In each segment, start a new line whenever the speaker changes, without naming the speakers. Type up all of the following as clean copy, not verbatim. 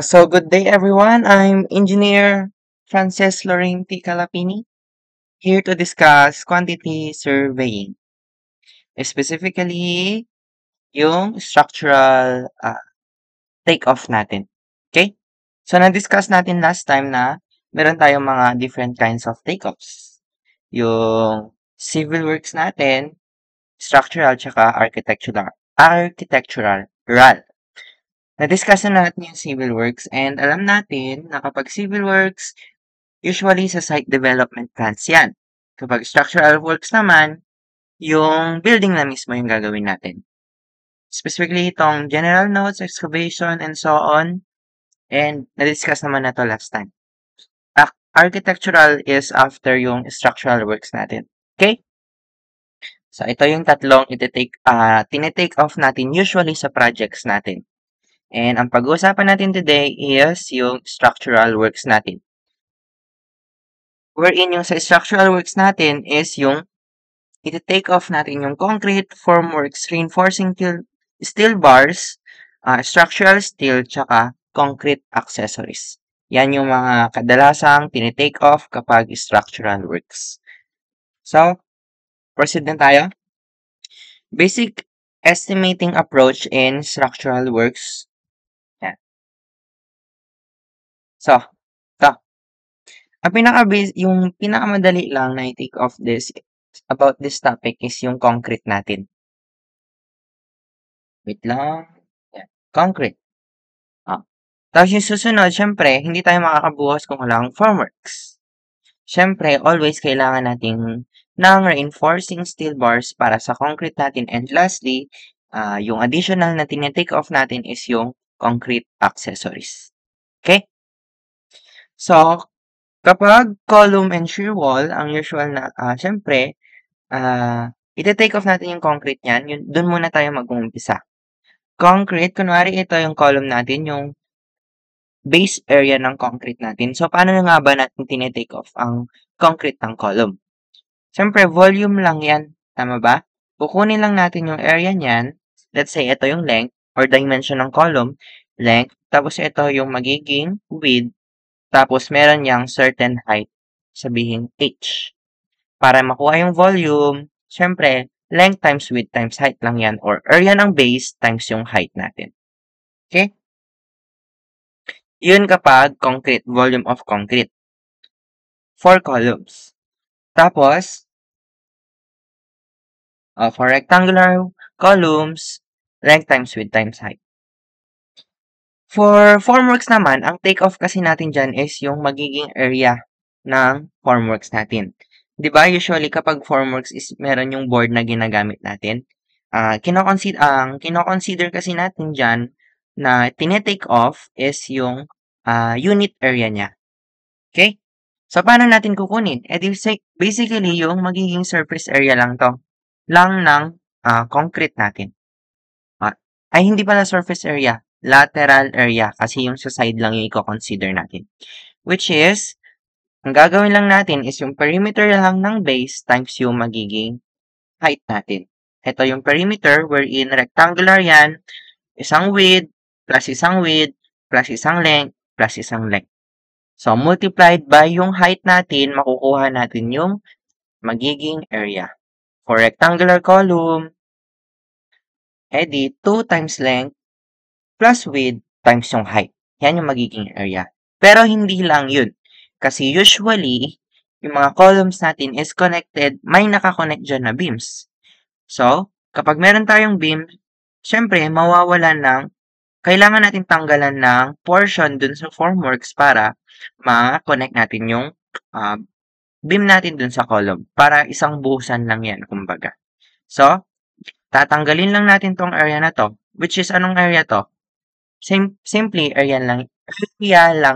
So good day everyone. I'm Engineer Frances Lorraine T. Calapini, here to discuss quantity surveying. Specifically, yung structural take-off natin. Okay? So na-discuss natin last time na meron tayong mga different kinds of take-offs. Yung civil works natin, structural, tsaka architectural. Architectural. RAL. Na-discuss na natin yung civil works and alam natin na kapag civil works, usually sa site development plans yan. Kapag structural works naman, yung building na mismo yung gagawin natin. Specifically itong general notes, excavation, and so on. And na-discuss naman na to last time. Architectural is after yung structural works natin. Okay? So ito yung tatlong tinitake off natin usually sa projects natin. And ang pag-uusapan natin today is yung structural works natin. Wherein yung sa structural works natin is yung iti-take off natin yung concrete, formworks, reinforcing steel bars, structural steel, tsaka concrete accessories. Yan yung mga kadalasang tinitake off kapag structural works. So, proceed na tayo. Basic estimating approach in structural works. Yan. So, yung pinakamadali lang na i-take off about this topic is yung concrete natin. Wait lang. Yan. Concrete. Tapos yung susunod, syempre, hindi tayo makakabukas kung walang formworks. Syempre, always kailangan natin ng reinforcing steel bars para sa concrete natin. And lastly, yung additional na tinitake off natin is yung concrete accessories. Okay? So, kapag column and shear wall, ang usual na, syempre, iti-take off natin yung concrete niyan. Doon muna tayo mag-uumpisa. Concrete, kunwari ito yung column natin, yung base area ng concrete natin. So, paano na nga ba natin tinitake off ang concrete ng column? Siyempre, volume lang yan. Tama ba? Kukunin lang natin yung area niyan. Let's say, ito yung length or dimension ng column. Length. Tapos, ito yung magiging width. Tapos, meron yang certain height. Sabihin, h. Para makuha yung volume, siyempre, length times width times height lang yan. Or area ng base times yung height natin. Okay? Yun kapag concrete, volume of concrete. 4 columns. Tapos, for rectangular columns, length times width times height. For formworks naman, ang take-off kasi natin dyan is yung magiging area ng formworks natin. Diba, usually kapag formworks is meron yung board na ginagamit natin, kinoconsider kasi natin dyan na tinitake off is yung unit area niya. Okay? So, paano natin kukunin? Basically, yung magiging surface area lang to. Lang ng concrete natin. Ay, hindi pala surface area. Lateral area. Kasi yung sa side lang yung i-consider natin. Which is, ang gagawin lang natin is yung perimeter lang ng base times yung magiging height natin. Ito yung perimeter wherein rectangular yan. Isang width, plus isang width, plus isang length, plus isang length. So, multiplied by yung height natin, makukuha natin yung magiging area. For rectangular column, edi 2 times length plus width times yung height. Yan yung magiging area. Pero hindi lang yun. Kasi usually, yung mga columns natin is connected, may nakakonect dyan na beams. So, kapag meron tayong beam, syempre, mawawalan ng kailangan natin tanggalan ng portion dun sa formworks para ma-connect natin yung beam natin dun sa column. Para isang buhusan lang yan, kumbaga. So, tatanggalin lang natin tong area na to. Which is, anong area to? Simply, area lang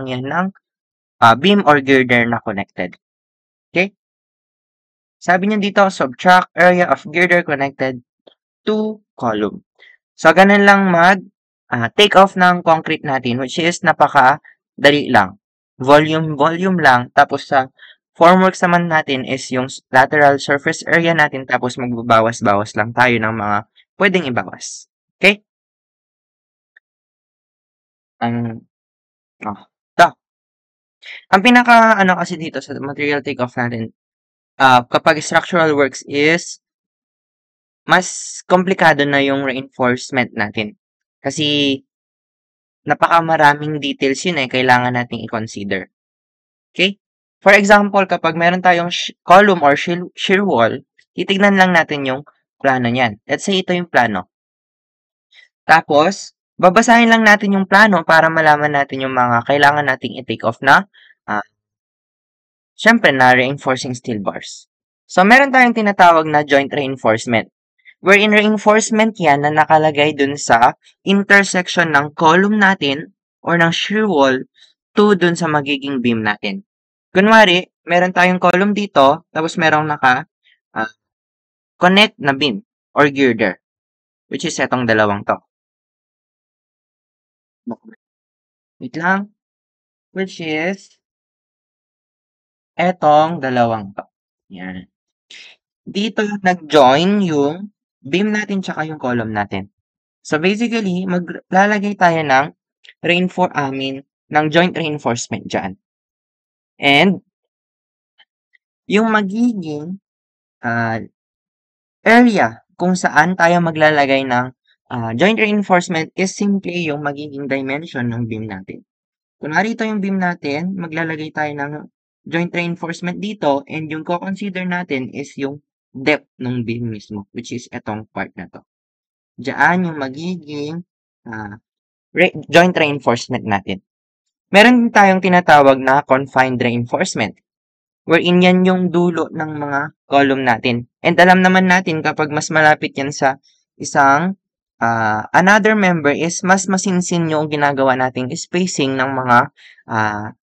yan ng beam or girder na connected. Okay? Sabi niya dito, subtract area of girder connected to column. So, ganun lang take off ng concrete natin, which is napaka-dali lang. Volume lang. Tapos sa formworks naman natin is yung lateral surface area natin. Tapos magbabawas-bawas lang tayo ng mga pwedeng ibawas. Okay? Oh, ito. Ang pinaka-ano kasi dito sa material takeoff natin, kapag structural works is mas komplikado na yung reinforcement natin. Kasi napakamaraming details yun kailangan nating i-consider. Okay? For example, kapag meron tayong column or shear wall, titignan lang natin yung plano niyan. Let's say ito yung plano. Tapos, babasahin lang natin yung plano para malaman natin yung mga kailangan nating i-take off na syempre na reinforcing steel bars. So, meron tayong tinatawag na joint reinforcement. Wherein reinforcement yan na nakalagay dun sa intersection ng column natin or ng shear wall to dun sa magiging beam natin. Kunwari, meron tayong column dito, tapos merong connect na beam or girder, which is etong dalawang to. Wait lang. Which is etong dalawang to. Yan. Dito nag-join yung beam natin tsaka yung column natin. So basically, maglalagay tayo ng ng joint reinforcement dyan. And yung magiging area kung saan tayo maglalagay ng joint reinforcement is simply yung magiging dimension ng beam natin. Kunwari ito yung beam natin, maglalagay tayo ng joint reinforcement dito and yung co-consider natin is yung depth ng beam mismo, which is etong part na to. Diyan yung magiging joint reinforcement natin. Meron din tayong tinatawag na confined reinforcement, wherein yan yung dulo ng mga column natin. And alam naman natin kapag mas malapit yan sa isang another member is mas masinsin yung ginagawa nating spacing ng mga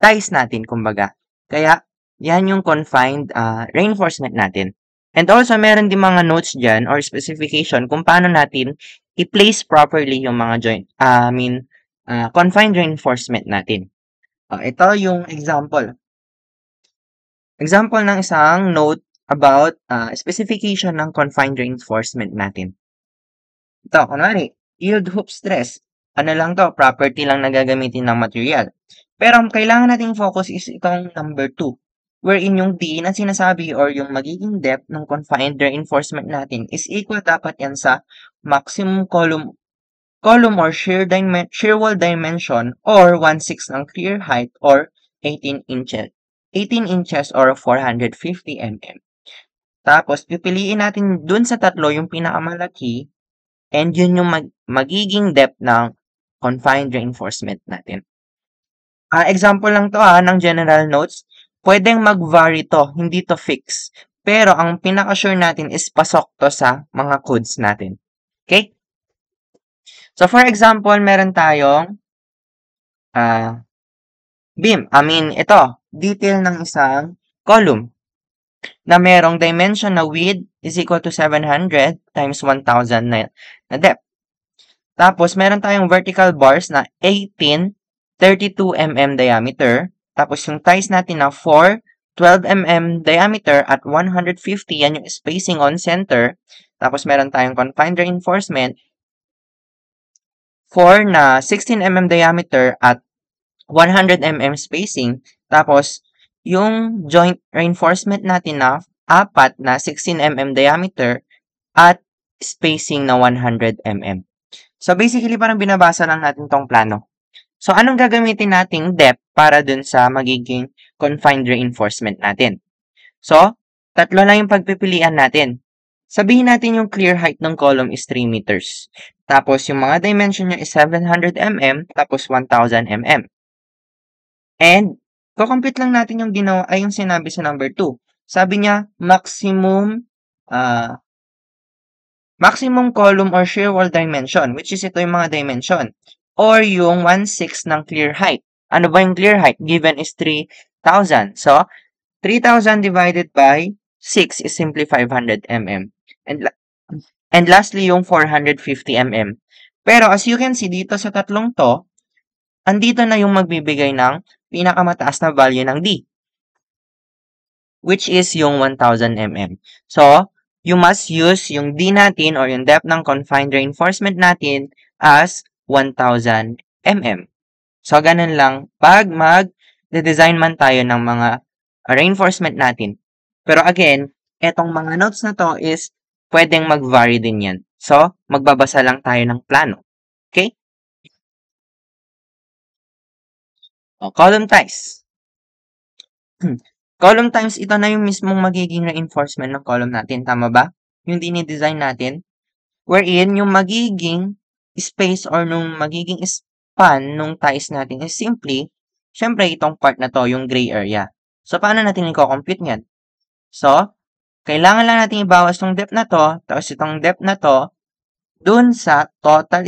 ties natin, kumbaga. Kaya, yan yung confined reinforcement natin. And also, meron din mga notes dyan or specification kung paano natin i-place properly yung mga confined reinforcement natin. Ito yung example. Example ng isang note about specification ng confined reinforcement natin. Ito, kunwari, yield hoop stress. Ano lang to, property lang na gagamitin ng material. Pero ang kailangan nating focus is itong number 2, wherein yung D na sinasabi or yung magiging depth ng confined reinforcement natin is equal dapat yan sa maximum column or shear wall dimension or 1/6 ng clear height or 18 inches or 450 mm. Tapos, pipiliin natin dun sa tatlo yung pinakamalaki and yun yung magiging depth ng confined reinforcement natin. Example lang to ng general notes. Pwedeng mag-vary to, hindi to fix. Pero ang pinaka-sure natin is pasok to sa mga codes natin. Okay? So, for example, meron tayong beam. Ito, detail ng isang column na merong dimension na width is equal to 700 times 1,000 na depth. Tapos, meron tayong vertical bars na 18, 32 mm diameter. Tapos, yung ties natin na 4, 12 mm diameter at 150, yan yung spacing on center. Tapos, meron tayong confined reinforcement 4 na 16 mm diameter at 100 mm spacing. Tapos, yung joint reinforcement natin na 4 na 16 mm diameter at spacing na 100 mm. So, basically, parang binabasa lang natin tong plano. So, anong gagamitin nating depth para dun sa magiging confined reinforcement natin? So, tatlo lang yung pagpipilian natin. Sabihin natin yung clear height ng column is 3 meters. Tapos, yung mga dimension niya is 700 mm, tapos 1000 mm. And, kukompute lang natin yung ginawa, ay yung sinabi sa number 2. Sabi niya, maximum column or shear wall dimension, which is ito yung mga dimension. Or yung 1/6 ng clear height. Ano ba yung clear height? Given is 3,000. So, 3,000 divided by 6 is simply 500 mm. And lastly, yung 450 mm. Pero as you can see dito sa tatlong to, andito na yung magbibigay ng pinakamataas na value ng D, which is yung 1,000 mm. So, you must use yung D natin or yung depth ng confined reinforcement natin as 1,000 mm. So, ganun lang 'pag magde-design man tayo ng mga reinforcement natin. Pero again, etong mga notes na 'to is puwedeng mag-vary din 'yan. So, magbabasa lang tayo ng plano, okey? Column ties. Column ties, ito na yung mismong magiging reinforcement ng column natin, tama ba? Yung dine-design natin, wherein yung magiging space or nung magiging span nung ties natin is simply, siyempre itong part na 'to, yung gray area. So, paano natin iko-compute niyan? So, kailangan lang nating ibawas 'tong depth na 'to, tapos itong depth na 'to, dun sa total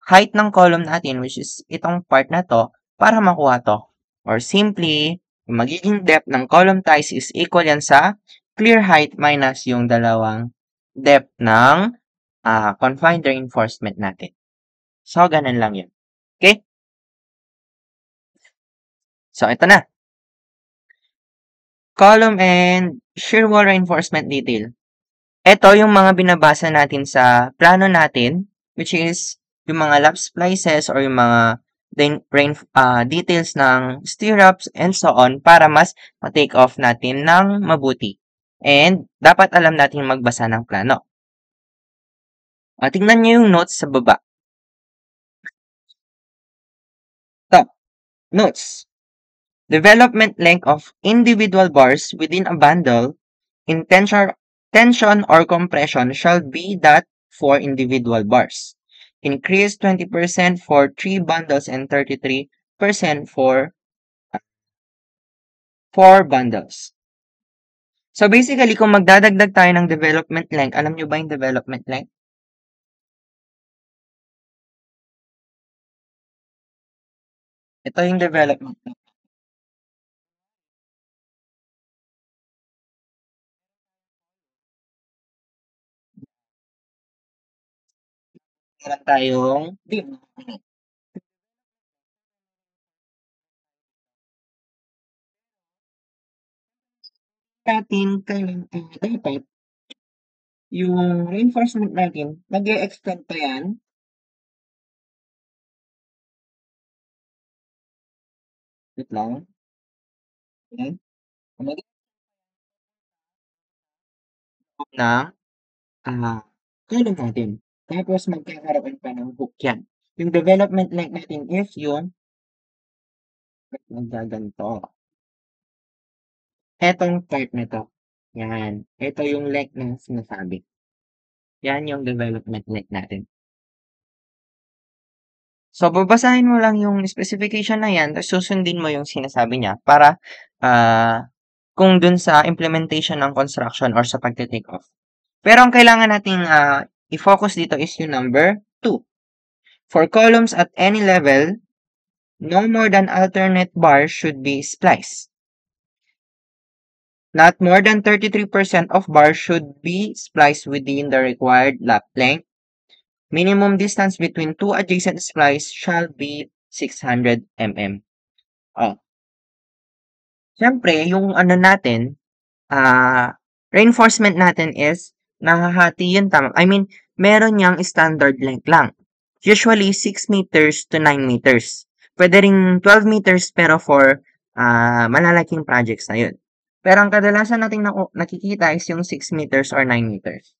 height ng column natin, which is itong part na 'to, para makuha 'to. Or simply, yung magiging depth ng column ties is equal yan sa clear height minus yung dalawang depth ng confined reinforcement natin. So, ganun lang yun. Okay? So, ito na. Column and shear wall reinforcement detail. Ito yung mga binabasa natin sa plano natin, which is yung mga lap splices or yung mga details ng stirrups and so on para mas ma-take off natin ng mabuti. And dapat alam natin magbasa ng plano. Tingnan nyo yung notes sa baba. Top, notes. Development length of individual bars within a bundle in tension or compression shall be that for individual bars. Increase 20% for 3 bundles and 33% for 4 bundles. So basically, kung magdadagdag tayo ng development length, alam nyo ba yung development length? Ito yung development length. Meron tayong beam natin dapat yung reinforcement natin, mag-e-extend pa yan. Wait lang. Yan. Mag ng column natin. Tapos magkakaroon pa ng hook yan. Yung development length natin is yung naggaganto. Etong part na 'to. Yan. Ito yung length na sinasabi. Yan yung development length natin. So, babasahin mo lang yung specification na yan, tapos susundin mo yung sinasabi niya para kung dun sa implementation ng construction or sa pagte-take off. Pero ang kailangan nating i-focus dito is yung number 2. For columns at any level, no more than alternate bars should be spliced. Not more than 33% of bars should be spliced within the required lap length. Minimum distance between two adjacent splices shall be 600 mm. Oh, siyempre, yung ano natin, reinforcement natin is nahahati yun, tama. I mean, meron niyang standard length lang. Usually 6 meters to 9 meters. Pwede ring 12 meters pero for malalaking projects na yun. Pero ang kadalasan nating nakikita is yung 6 meters or 9 meters.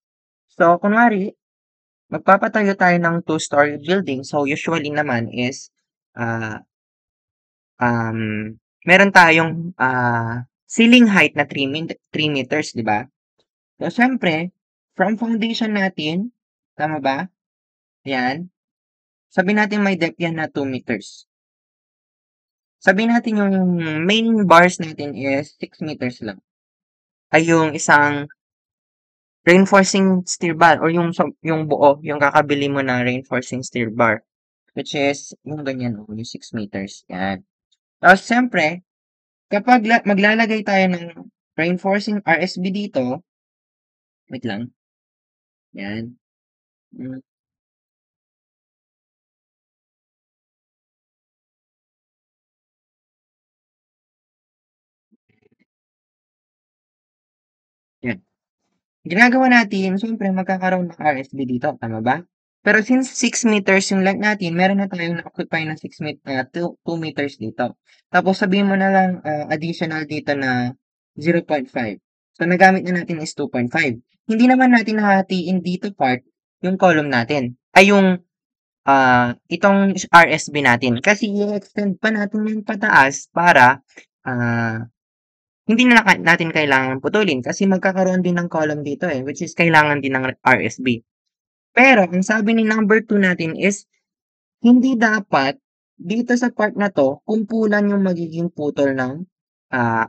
So, kunwari, magpapatayo tayo ng two-story building. So, usually naman is ah, um, meron tayong ceiling height na 3 meters, di ba? So, syempre, from foundation natin, tama ba? Yan. Sabi natin may depth yan na 2 meters. Sabi natin yung main bars natin is 6 meters lang. Ay yung isang reinforcing steel bar or yung buo, yung kakabili mo na reinforcing steel bar. Which is yung ganyan, yung 6 meters. Yan. Tapos, syempre, kapag maglalagay tayo ng reinforcing RSB dito, wait lang, yan. Mm, yan. Ginagawa natin, siyempre magkakaroon ng RSB dito, tama ba? Pero since 6 meters yung length natin, meron na tayong na-occupy na 2 meters dito. Tapos sabihin mo na lang additional dito na 0.5. So nagamit na natin is 2.5. Hindi naman natin nahahatiin dito part yung column natin. Ay yung itong RSB natin. Kasi i-extend pa natin yung pataas para hindi na natin kailangan putulin kasi magkakaroon din ng column dito which is kailangan din ng RSB. Pero ang sabi ni number 2 natin is hindi dapat dito sa part na 'to kumpulan yung magiging putol ng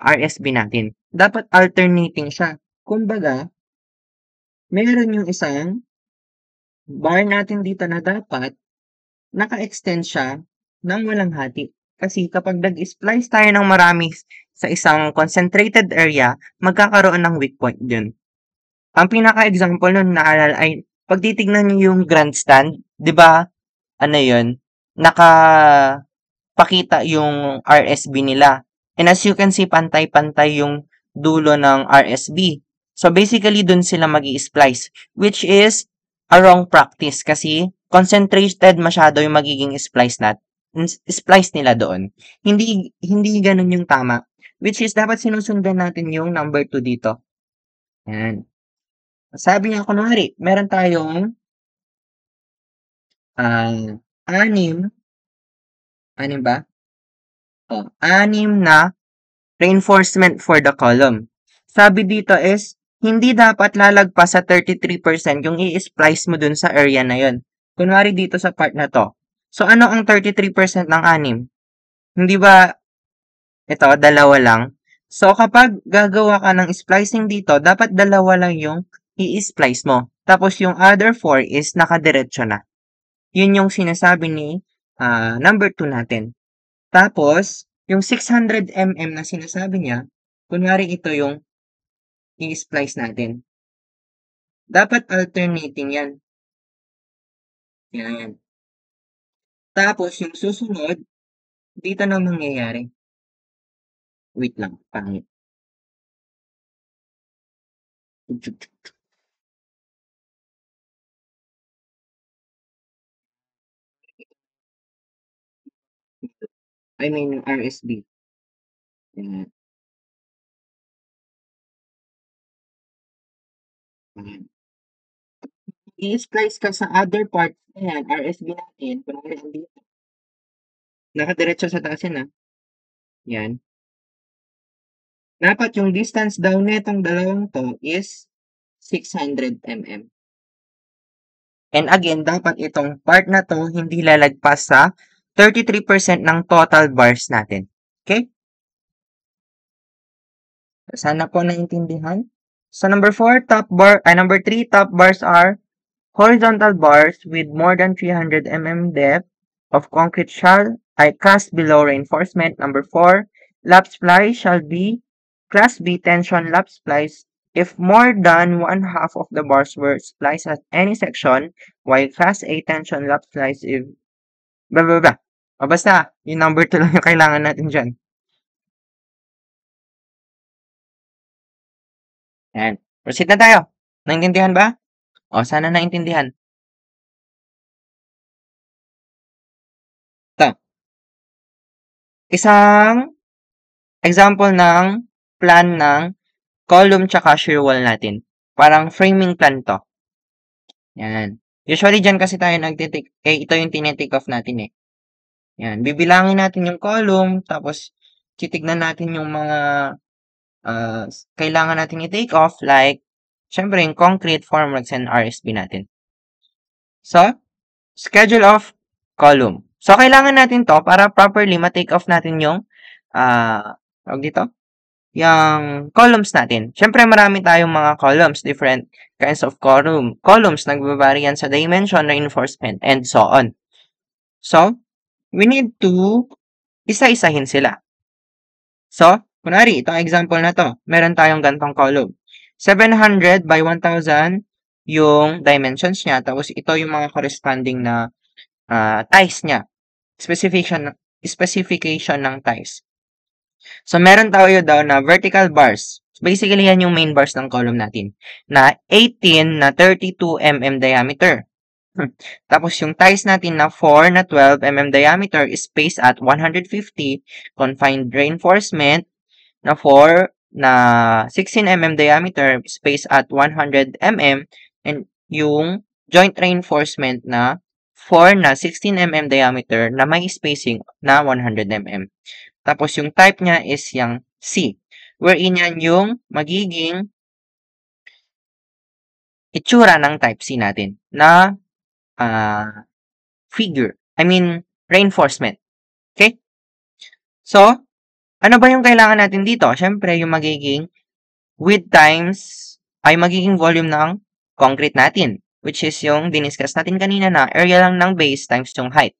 RSB natin. Dapat alternating siya. Kumbaga, meron yung isang bar natin dito na dapat naka-extend siya ng walang hati. Kasi kapag nag-splice tayo ng marami sa isang concentrated area, magkakaroon ng weak point dun. Ang pinaka-example nun naalala ay pag titignan niyo yung grandstand, 'di ba? Ano 'yun? Nakapakita yung RSB nila. And as you can see, pantay-pantay yung dulo ng RSB. So basically, dun sila magi-splice, which is a wrong practice kasi concentrated masyado yung magiging splice nila doon. Hindi ganun yung tama. Which is dapat sinusundan natin yung number 2 dito. Yan. Sabi niya, kunwari, meron tayong 6 ba? 6 na reinforcement for the column. Sabi dito is, hindi dapat lalagpas sa 33% yung i-splice mo dun sa area na yon. Kunwari dito sa part na to. So, ano ang 33% ng 6? Hindi ba ito, dalawa lang? So, kapag gagawa ka ng splicing dito, dapat dalawa lang yung i-splice mo. Tapos, yung other 4 is nakadiretso na. Yun yung sinasabi ni number 2 natin. Tapos, yung 600 mm na sinasabi niya, kunwari ito yung i-splice natin. Dapat alternating yan. Yan. Tapos, yung susunod, dito na mangyayari. Wait lang, pangit. I mean, RSB. Yan. Yan. I-splice ka sa other part na yan, RSB natin, kunwari andito. Nakadiretso sa taas yan, Yan. Dapat yung distance daw netong dalawang to is 600 mm. And again, dapat itong part na to hindi lalagpas sa 33% ng total bars natin. Okay? Sana po naintindihan. So number 4, number 3, top bars are horizontal bars with more than 300 mm depth of concrete shall cast below reinforcement. Number 4, lap splice shall be Class B tension lap splice if more than one half of the bars were spliced at any section, while Class A tension lap splice if blah blah blah. O basta, yung number 2 lang yung kailangan natin dyan. Yan. Proceed na tayo. Naintindihan ba? O, sana naintindihan. Ito. Isang example ng plan ng column tsaka shear wall natin. Parang framing plan to. Yan. Usually, dyan kasi tayo ito yung tinitake off natin Yan. Bibilangin natin yung column, tapos titignan natin yung mga kailangan natin i-take off, like, syempre, yung concrete, formworks, and RSB natin. So, schedule of column. So, kailangan natin to para properly ma-take off natin yung yung columns natin. Syempre, marami tayong mga columns, different kinds of columns, nagbabari yan sa dimension, reinforcement, and so on. So, we need to isa-isahin sila. So, kunwari, itong example na to, meron tayong gantong column. 700 by 1,000 yung dimensions niya, tapos ito yung mga corresponding na ties niya. Specification ng ties. So, meron tayo daw na vertical bars. Basically, yan yung main bars ng column natin. Na 18 na 32 mm diameter. Tapos yung ties natin na 4 na 12 mm diameter is spaced at 150, confined reinforcement na 4 na 16 mm diameter spaced at 100 mm, and yung joint reinforcement na 4 na 16 mm diameter na may spacing na 100 mm. Tapos yung type niya is yung C, wherein yan yung magiging itsura ng type C natin na figure. I mean, reinforcement. Okay? So, ano ba yung kailangan natin dito? Siyempre, yung magiging width times ay magiging volume ng concrete natin, which is yung diniscuss natin kanina na area lang ng base times yung height.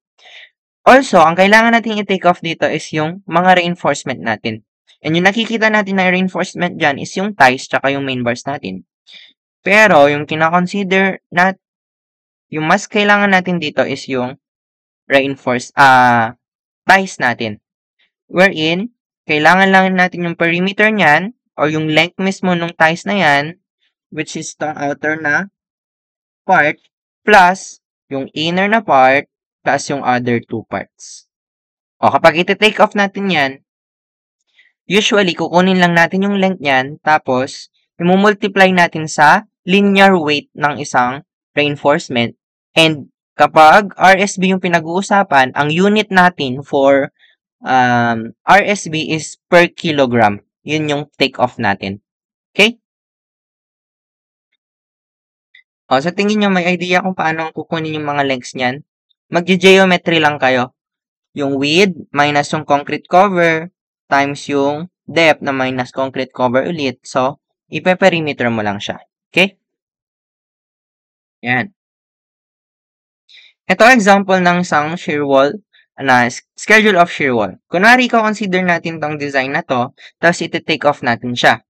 Also, ang kailangan natin i-take off dito is yung mga reinforcement natin. And yung nakikita natin na reinforcement dyan is yung ties tsaka yung main bars natin. Pero, yung kinakonsider na yung mas kailangan natin dito is yung ties natin. Wherein, kailangan lang natin yung perimeter niyan or yung length mismo ng ties na yan, which is the outer na part, plus yung inner na part, plus yung other two parts. O, kapag iti-take off natin yan, usually, kukunin lang natin yung length niyan, tapos, imumultiply natin sa linear weight ng isang reinforcement. And, kapag RSB yung pinag-uusapan, ang unit natin for RSB is per kilogram. Yun yung take off natin. Okay? O, sa tingin nyo, may idea kung paano kukunin yung mga lengths niyan? Mag-geometry lang kayo. Yung width minus yung concrete cover times yung depth na minus concrete cover ulit. So, ipe-perimeter mo lang siya. Okay? Yan. Ito example ng isang shear wall na schedule of shear wall. Kunwari, consider natin tong design na to, tapos iti-take off natin siya.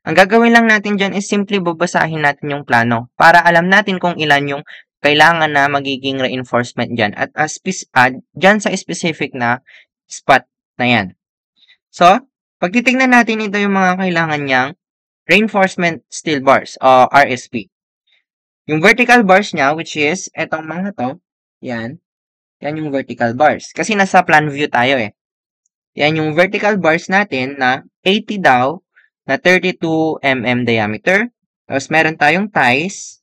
Ang gagawin lang natin dyan is simply babasahin natin yung plano para alam natin kung ilan yung kailangan na magiging reinforcement dyan at dyan sa specific na spot na yan. So, pag titignan natin ito yung mga kailangan niyang reinforcement steel bars o RSP. Yung vertical bars niya, which is etong mga to, yan yung vertical bars. Kasi nasa plan view tayo eh. Yan yung vertical bars natin na 80 daw na 32 mm diameter. Tapos meron tayong ties.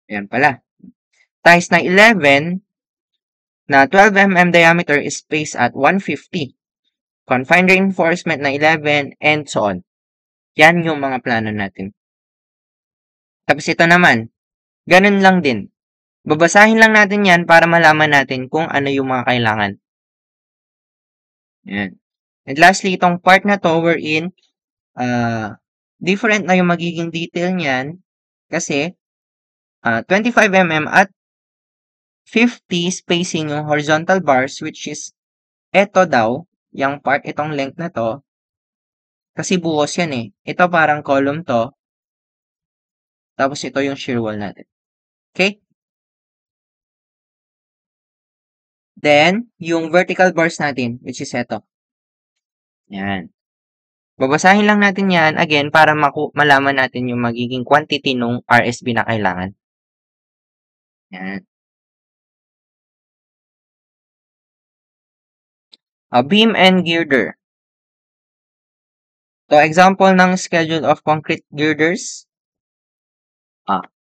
Ayan pala. Ties na 11 na 12 mm diameter is spaced at 150. Confined reinforcement na 11 and so on. Yan yung mga plano natin. Tapos ito naman, ganun lang din. Babasahin lang natin yan para malaman natin kung ano yung mga kailangan. Yan. And lastly, itong part na to wherein different na yung magiging detail niyan kasi 25 mm at 50 spacing yung horizontal bars, which is eto daw, yung part, itong length na to, kasi buhos yan eh. Ito parang column to, tapos ito yung shear wall natin. Okay? Then, yung vertical bars natin, which is eto. Yan. Babasahin lang natin yan, again, para malaman natin yung magiging quantity ng RSB na kailangan. Yan. Beam and girder. So, example ng schedule of concrete girders.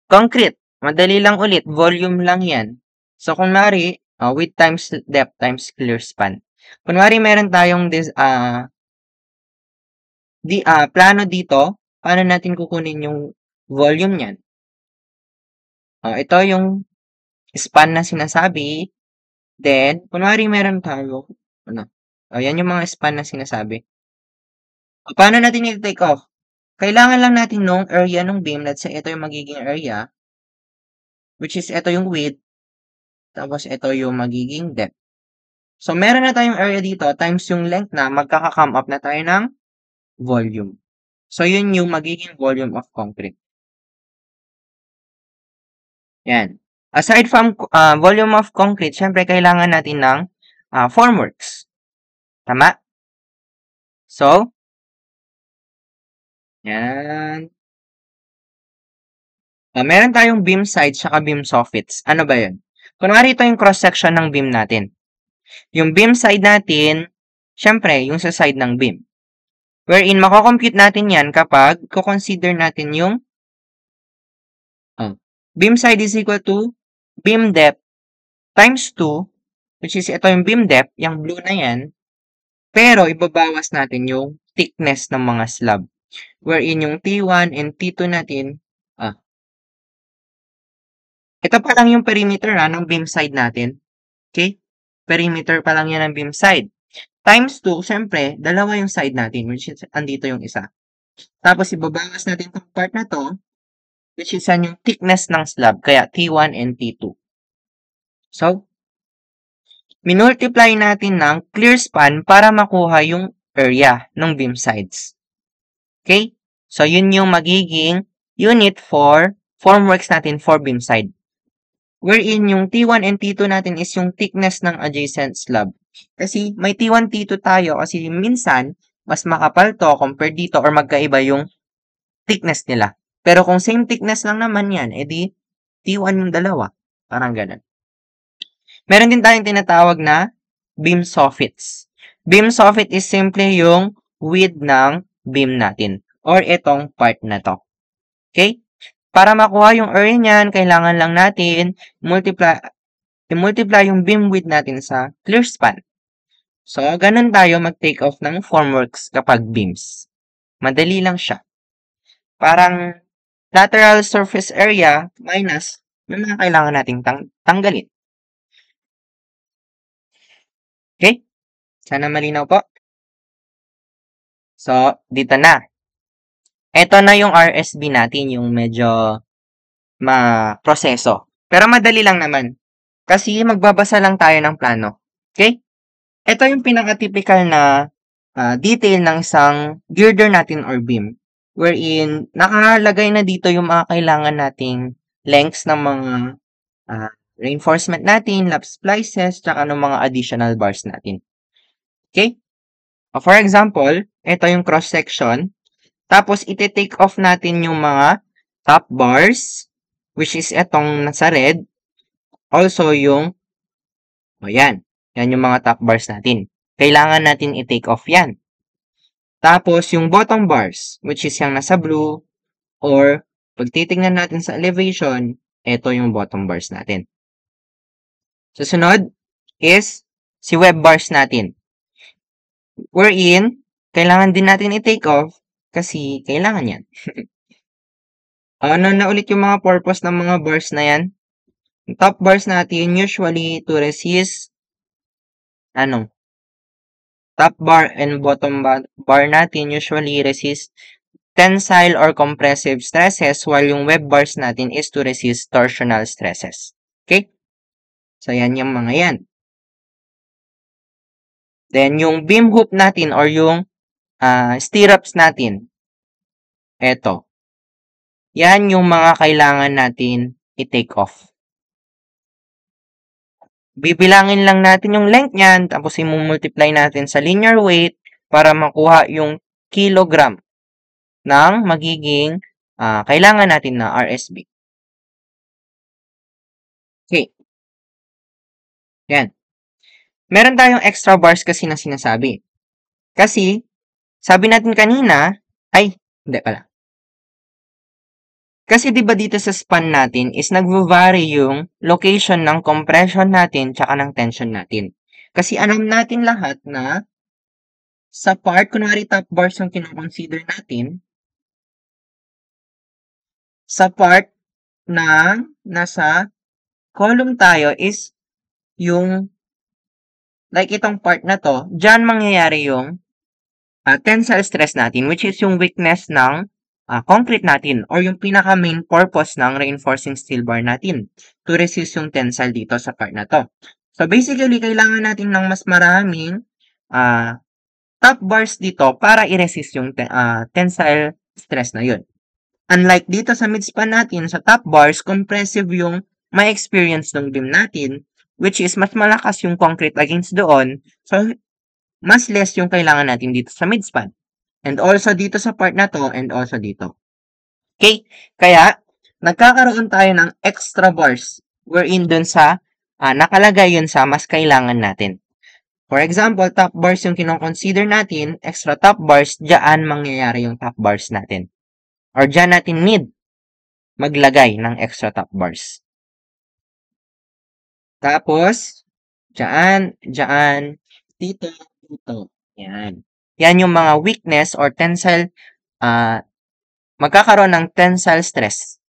Concrete. Madali lang ulit. Volume lang yan. So, kunwari, width times depth times clear span. Kunwari, meron tayong plano dito. Paano natin kukunin yung volume niyan? Ito yung span na sinasabi. Then, kunwari meron tayo, yan yung mga span na sinasabi. Paano natin i-take off? Kailangan lang natin nung area ng beam. Let's say, ito yung magiging area. Which is, ito yung width. Tapos, ito yung magiging depth. So, meron na tayong area dito times yung length na magkaka-come up na tayo ng volume. So, yun yung magiging volume of concrete. Yan. Aside from volume of concrete, syempre kailangan natin ng formworks. Tama? So, yan. Meron tayong beam sides at beam soffits. Ano ba yun? Kunwari ito yung cross-section ng beam natin. Yung beam side natin, syempre, yung sa side ng beam. Wherein, mako-compute natin yan kapag ko-consider natin yung beam side is equal to beam depth times 2, which is ito yung beam depth, yung blue na yan, pero ibabawas natin yung thickness ng mga slab. Wherein yung T1 and T2 natin, ito pa lang yung perimeter ng beam side natin. Okay? Perimeter pa lang yan ng beam side. Times 2, syempre, dalawa yung side natin, which is andito yung isa. Tapos, ibabawas natin itong part na to, which is yung thickness ng slab, kaya T1 and T2. So, minultiply natin ng clear span para makuha yung area ng beam sides. Okay? So, yun yung magiging unit for formworks natin for beam side. Wherein yung T1 and T2 natin is yung thickness ng adjacent slab. Kasi may T1, T2 tayo kasi minsan, mas makapal to compared dito or magkaiba yung thickness nila. Pero kung same thickness lang naman yan, edi T1 yung dalawa. Parang ganun. Meron din tayong tinatawag na beam soffits. Beam soffit is simply yung width ng beam natin or itong part na to. Okay? Para makuha yung area niyan, kailangan lang natin i-multiply yung beam width natin sa clear span. So, ganun tayo mag-take off ng formworks kapag beams. Madali lang siya. Parang lateral surface area minus yung mga kailangan nating tanggalin. Okay? Sana malinaw po. So, dito na. Ito na yung RSB natin, yung medyo ma-proseso. Pero madali lang naman. Kasi magbabasa lang tayo ng plano. Okay? Ito yung pinaka-typical na detail ng isang girder natin or beam. Wherein, nakalagay na dito yung mga kailangan nating lengths ng mga reinforcement natin, lap splices, tsaka ng mga additional bars natin. Okay? For example, ito yung cross-section. Tapos, iti-take off natin yung mga top bars, which is itong nasa red. Also, yung, yan yung mga top bars natin. Kailangan natin i-take off yan. Tapos, yung bottom bars, which is yung nasa blue, or pag titignan natin sa elevation, ito yung bottom bars natin. Susunod is si web bars natin. Wherein, kailangan din natin i-take off kasi kailangan yan. Ano na ulit yung mga purpose ng mga bars na yan? Yung top bars natin usually to resist top bar and bottom bar natin usually resist tensile or compressive stresses while yung web bars natin is to resist torsional stresses. Okay? So, yan yung mga yan. Then, yung beam hoop natin or yung stirrups natin. Eto. Yan yung mga kailangan natin i-take off. Bibilangin lang natin yung length niyan, tapos i-multiply natin sa linear weight para makuha yung kilogram ng magiging kailangan natin na RSB. Okay. Yan. Meron tayong extra bars kasi na sinasabi. Kasi, sabi natin kanina, hindi pala. Kasi diba dito sa span natin is nagvo-vary yung location ng compression natin tsaka ng tension natin. Kasi alam natin lahat na sa part, kunwari top bars yung kinoconsider natin, sa part na nasa column tayo is yung like itong part na to, dyan mangyayari yung tensile stress natin, which is yung weakness ng concrete natin or yung pinaka main purpose ng reinforcing steel bar natin to resist yung tensile dito sa part na to. So basically, kailangan natin ng mas maraming top bars dito para i-resist yung tensile stress na yun. Unlike dito sa midspan natin, sa top bars, compressive yung may experience ng beam natin, which is mas malakas yung concrete against doon. So, mas less yung kailangan natin dito sa midspan. And also dito sa part na to, and also dito. Okay? Kaya, nagkakaroon tayo ng extra bars wherein dun sa nakalagay yun sa mas kailangan natin. For example, top bars yung kinoconsider natin, extra top bars, diyan mangyayari yung top bars natin. Or diyan natin need maglagay ng extra top bars. Tapos, diyan, dito, dito. Yan. Yan yung mga weakness or tensile, magkakaroon ng tensile stress.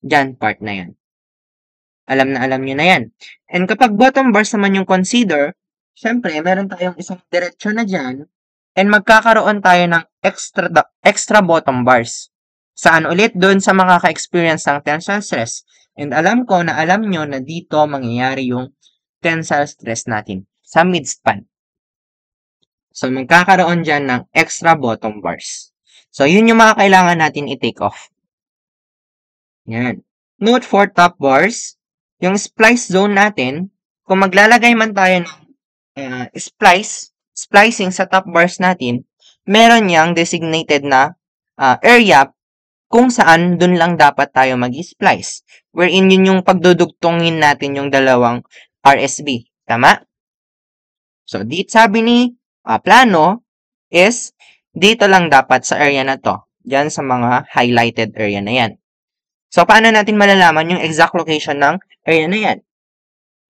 Diyan, part na yan. Alam nyo na yan. And kapag bottom bars naman yung consider, syempre, meron tayong isang diretsyon na dyan, and magkakaroon tayo ng extra bottom bars. Saan ulit? Doon sa mga ka-experience ng tensile stress. And alam ko na alam nyo na dito mangyayari yung tensile stress natin sa midspan. So, magkakaroon dyan ng extra bottom bars. So, yun yung mga kailangan natin i-take off. Yan. Note for top bars, yung splice zone natin, kung maglalagay man tayo ng splicing sa top bars natin, meron niyang designated na area kung saan dun lang dapat tayo mag-splice. Wherein yun yung pagdudugtongin natin yung dalawang RSB. Tama? So, dito sabi ni plano is dito lang dapat sa area na to. Diyan sa mga highlighted area na yan. So, paano natin malalaman yung exact location ng area na yan?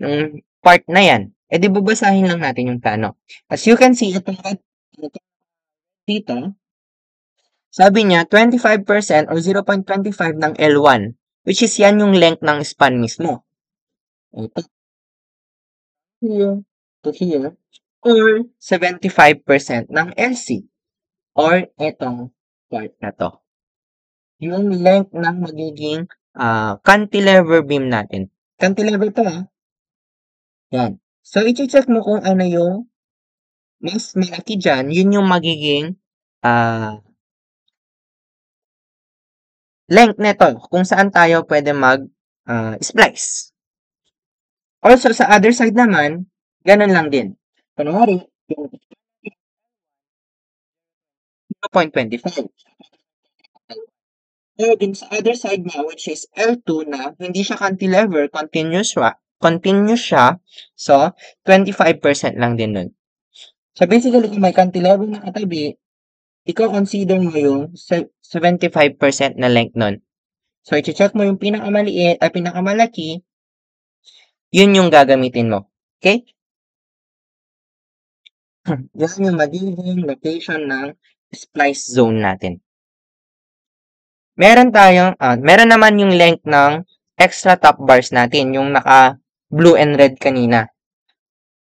Yung part na yan. E di babasahin lang natin yung plano. As you can see, ito dito, sabi niya 25% or 0.25 ng L1, which is yan yung length ng span mismo. Ito. Here to here. Or 75% ng LC. Or itong part na to. Yung length ng magiging cantilever beam natin. Cantilever to Yan. So, i-check mo kung ano yung mas malaki dyan, yun yung magiging length nito kung saan tayo pwede mag-splice. Also, sa other side naman, ganun lang din. Kunwari, yung 0.25. Pero din sa other side na, which is L2 na, hindi siya cantilever, continuous siya. So, 25% lang din nun. So, basically, kung may cantilever na katabi, ikaw consider mo yung 75% na length nun. So, i-check mo yung pinakamaliit at pinakamalaki, yun yung gagamitin mo. Okay? Yan yung magiging location ng splice zone natin. Meron naman yung length ng extra top bars natin, yung naka blue and red kanina.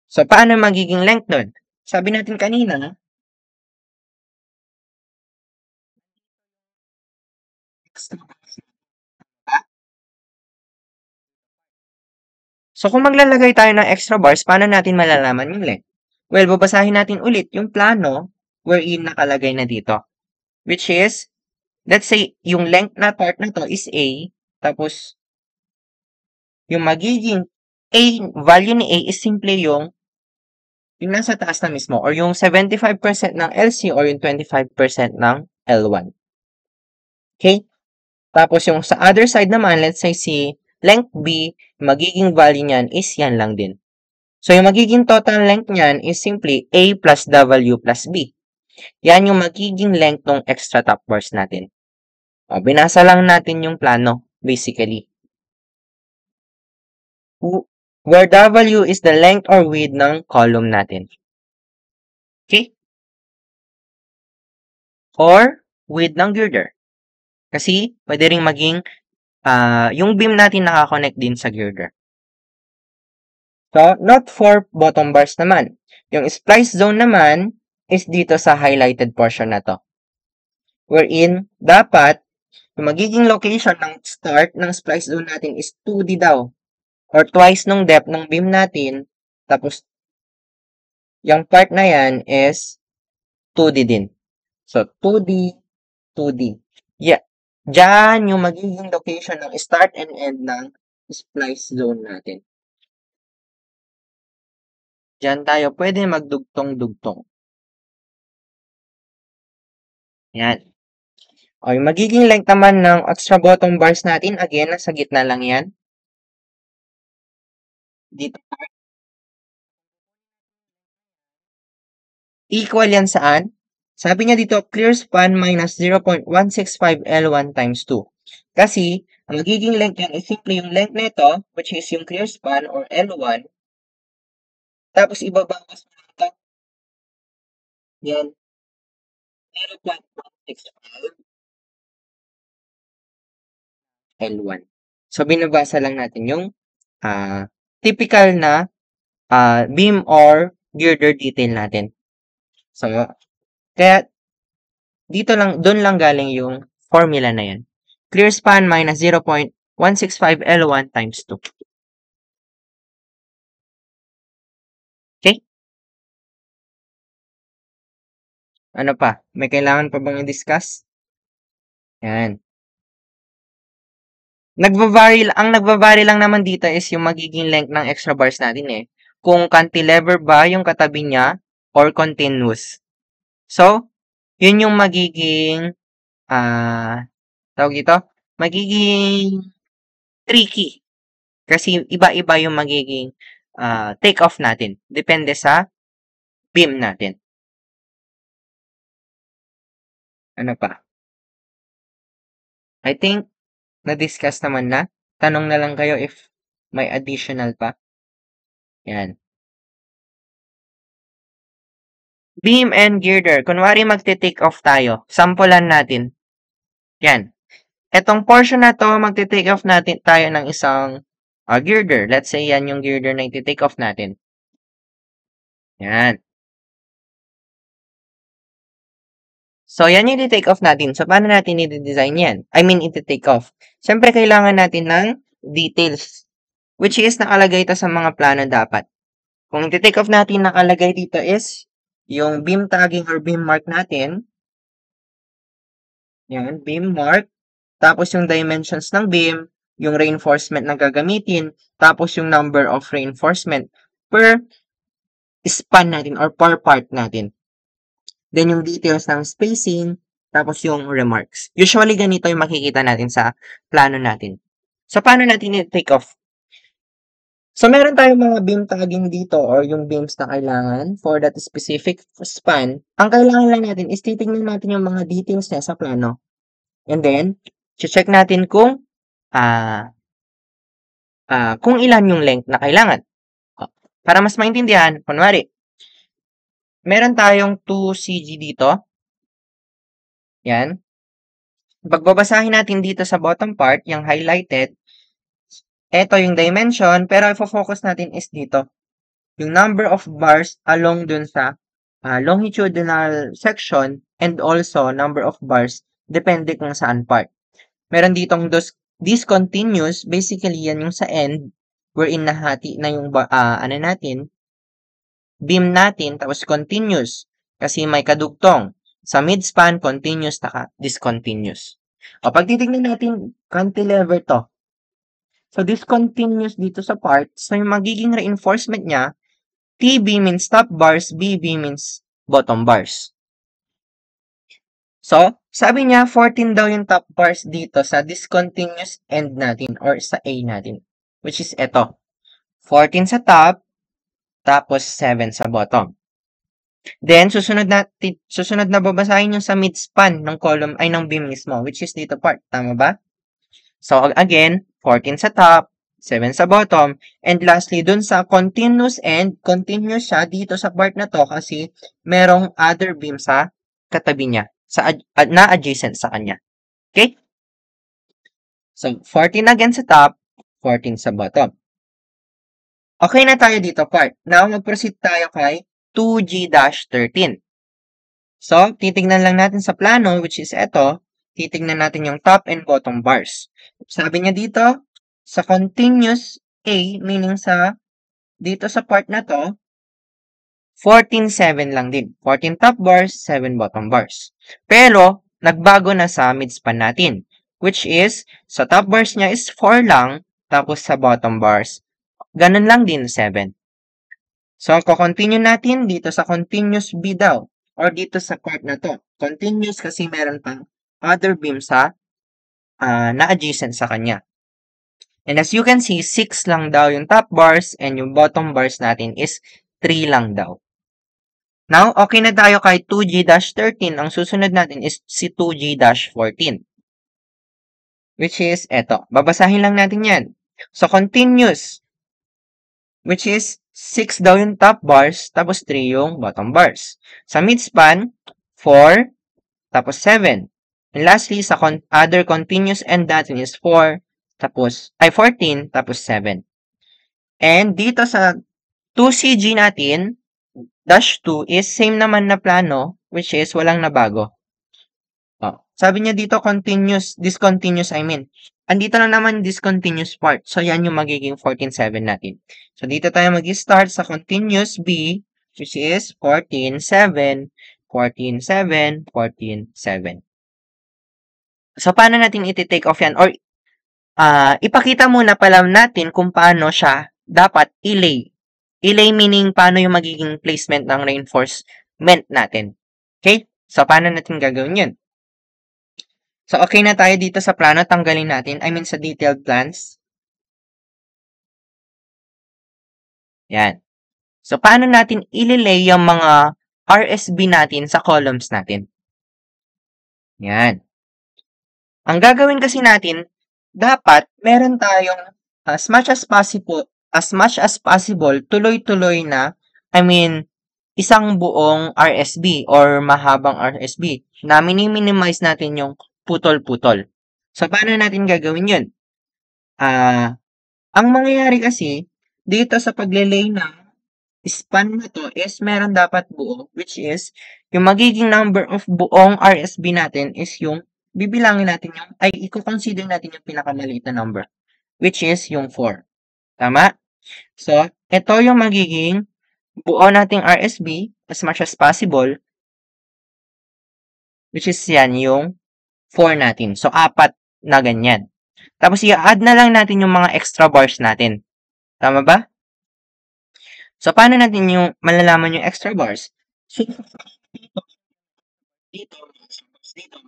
So, paano magiging length nun? Sabi natin kanina, so kung maglalagay tayo ng extra bars, paano natin malalaman yung length? Well, babasahin natin ulit yung plano wherein nakalagay na dito. Which is, let's say, yung length na part na to is A, tapos yung magiging value ni A is simple yung nasa taas na mismo, or yung 75% ng LC or yung 25% ng L1. Okay? Tapos yung sa other side naman, let's say si length B, magiging value niyan is yan lang din. So yung magiging total length niyan is simply A plus W plus B. Yan yung magiging length ng extra top bars natin. O, binasa lang natin yung plano, basically. Where W is the length or width ng column natin. Okay? Or width ng girder. Kasi pwede ring maging yung beam natin nakakonect din sa girder. So, not for bottom bars naman. Yung splice zone naman is dito sa highlighted portion na to. Wherein, dapat, yung magiging location ng start ng splice zone natin is 2D daw. Or twice nung depth ng beam natin. Tapos, yung part na yan is 2D din. So, 2D, 2D. Yeah. Diyan yung magiging location ng start and end ng splice zone natin. Diyan tayo pwede magdugtong-dugtong. Yan. O, yung magiging length naman ng extra bottom bars natin, again, nasa gitna lang yan. Dito. Equal yan saan? Sabi niya dito, clear span minus 0.165L1 times 2. Kasi, ang magiging length yan is simple yung length nito, which is yung clear span or L1. Tapos, ibabawas mo lang ito. Yan. 0.165 L1. So, binabasa lang natin yung typical na beam or girder detail natin. So, kaya doon lang galing yung formula na yan. Clear span minus 0.165L1 times 2. Okay? Ano pa? May kailangan pa bang i-discuss? Yan. Ang nagbavary lang naman dito is yung magiging length ng extra bars natin eh. Kung cantilever ba yung katabi niya or continuous. So, yun yung magiging tawag dito, magiging tricky. Kasi iba-iba yung magiging take off natin. Depende sa beam natin. Ano pa? I think, na-discuss naman na. Tanong na lang kayo if may additional pa. Yan. Beam and girder. Kunwari magte-take off tayo. Sampulan natin. Yan. Etong portion na to, magte-take off natin tayo ng isang girder. Let's say yan yung girder na iti-take off natin. Yan. So, yan yung i-take off natin. So, paano natin i-design yan? I mean, i-take off. Siyempre, kailangan natin ng details. Which is, nakalagay ito sa mga plano dapat. Kung i-take off natin, nakalagay dito is yung beam tagging or beam mark natin. Yan, beam mark. Tapos yung dimensions ng beam, yung reinforcement na gagamitin, tapos yung number of reinforcement per span natin or per part natin. Then yung details ng spacing, tapos yung remarks. Usually, ganito yung makikita natin sa plano natin. So, paano natin i-take off? So, meron tayong mga beam tagging dito or yung beams na kailangan for that specific span. Ang kailangan lang natin is titignan natin yung mga details niya sa plano. And then, check natin kung ilan yung length na kailangan. Para mas maintindihan, kunwari, meron tayong 2 cg dito. Yan. Pagbabasahin natin dito sa bottom part, yung highlighted, ito yung dimension, pero ifo-focus natin is dito. Yung number of bars along dun sa longitudinal section and also number of bars depende kung saan part. Meron ditong discontinuous, basically yan yung sa end, wherein nahati na yung beam natin, tapos continuous, kasi may kadugtong. Sa midspan, continuous, taka discontinuous. O, pag titignan natin, cantilever to. So, discontinuous dito sa part, so yung magiging reinforcement niya, TB means top bars, BB means bottom bars. So, sabi niya, 14 daw yung top bars dito sa discontinuous end natin or sa A natin, which is ito. 14 sa top, tapos 7 sa bottom. Then, susunod na babasahin yung sa midspan ng column ay ng beam mismo, which is dito part. Tama ba? So, again, 14 sa top, 7 sa bottom, and lastly, dun sa continuous end, continuous siya dito sa part na to kasi merong other beam sa katabi niya, na adjacent sa kanya. Okay? So, 14 again sa top, 14 sa bottom. Okay na tayo dito part. Now, mag-proceed tayo kay 2G-13. So, titignan lang natin sa plano, which is ito, titignan natin yung top and bottom bars. Sabi niya dito, sa continuous A, meaning dito sa part na to, 14-7 lang din. 14 top bars, 7 bottom bars. Pero, nagbago na sa midspan natin, which is, sa top bars niya is 4 lang, tapos sa bottom bars, ganun lang din, 7. So, continue natin dito sa continuous B daw, or dito sa part na to. Continuous kasi meron pang other beam na adjacent sa kanya. And as you can see, 6 lang daw yung top bars and yung bottom bars natin is 3 lang daw. Now, okay na tayo kay 2G-13. Ang susunod natin is si 2G-14. Which is, eto. Babasahin lang natin yan. So, continuous. Which is, 6 daw yung top bars, tapos 3 yung bottom bars. Sa midspan, 4, tapos 7. And lastly, sa other continuous end natin is 4, 14, tapos 7. And dito sa 2CG natin, dash 2 is same naman na plano, which is walang nabago. Sabi niya dito discontinuous, andito na naman discontinuous part. So, yan yung magiging 14.7 natin. So, dito tayo mag-start sa continuous B, which is 14.7, 14.7, 14.7. So, paano natin iti-take off yan? Or, ipakita muna pala natin kung paano siya dapat i-lay. I-lay meaning paano yung magiging placement ng reinforcement natin. Okay? So, paano natin gagawin yun? So, okay na tayo dito sa plano. Tanggalin natin. Sa detailed plans. Yan. So, paano natin ililay yung mga RSB natin sa columns natin? Yan. Ang gagawin kasi natin, dapat meron tayong as much as possible, tuloy-tuloy na, isang buong RSB or mahabang RSB na minimize natin yung putol-putol. So, paano natin gagawin yun? Ang mangyayari kasi, dito sa paglelay ng span na to is meron dapat buo, which is, yung magiging number of buong RSB natin is yung, bibilangin natin yung, i-consider natin yung pinakamaliit na number, which is yung 4. Tama? So, ito yung magiging buo nating RSB as much as possible, which is yan yung 4 natin. So, 4 na ganyan. Tapos, i-add na lang natin yung mga extra bars natin. Tama ba? So, paano natin yung malalaman yung extra bars? So, dito,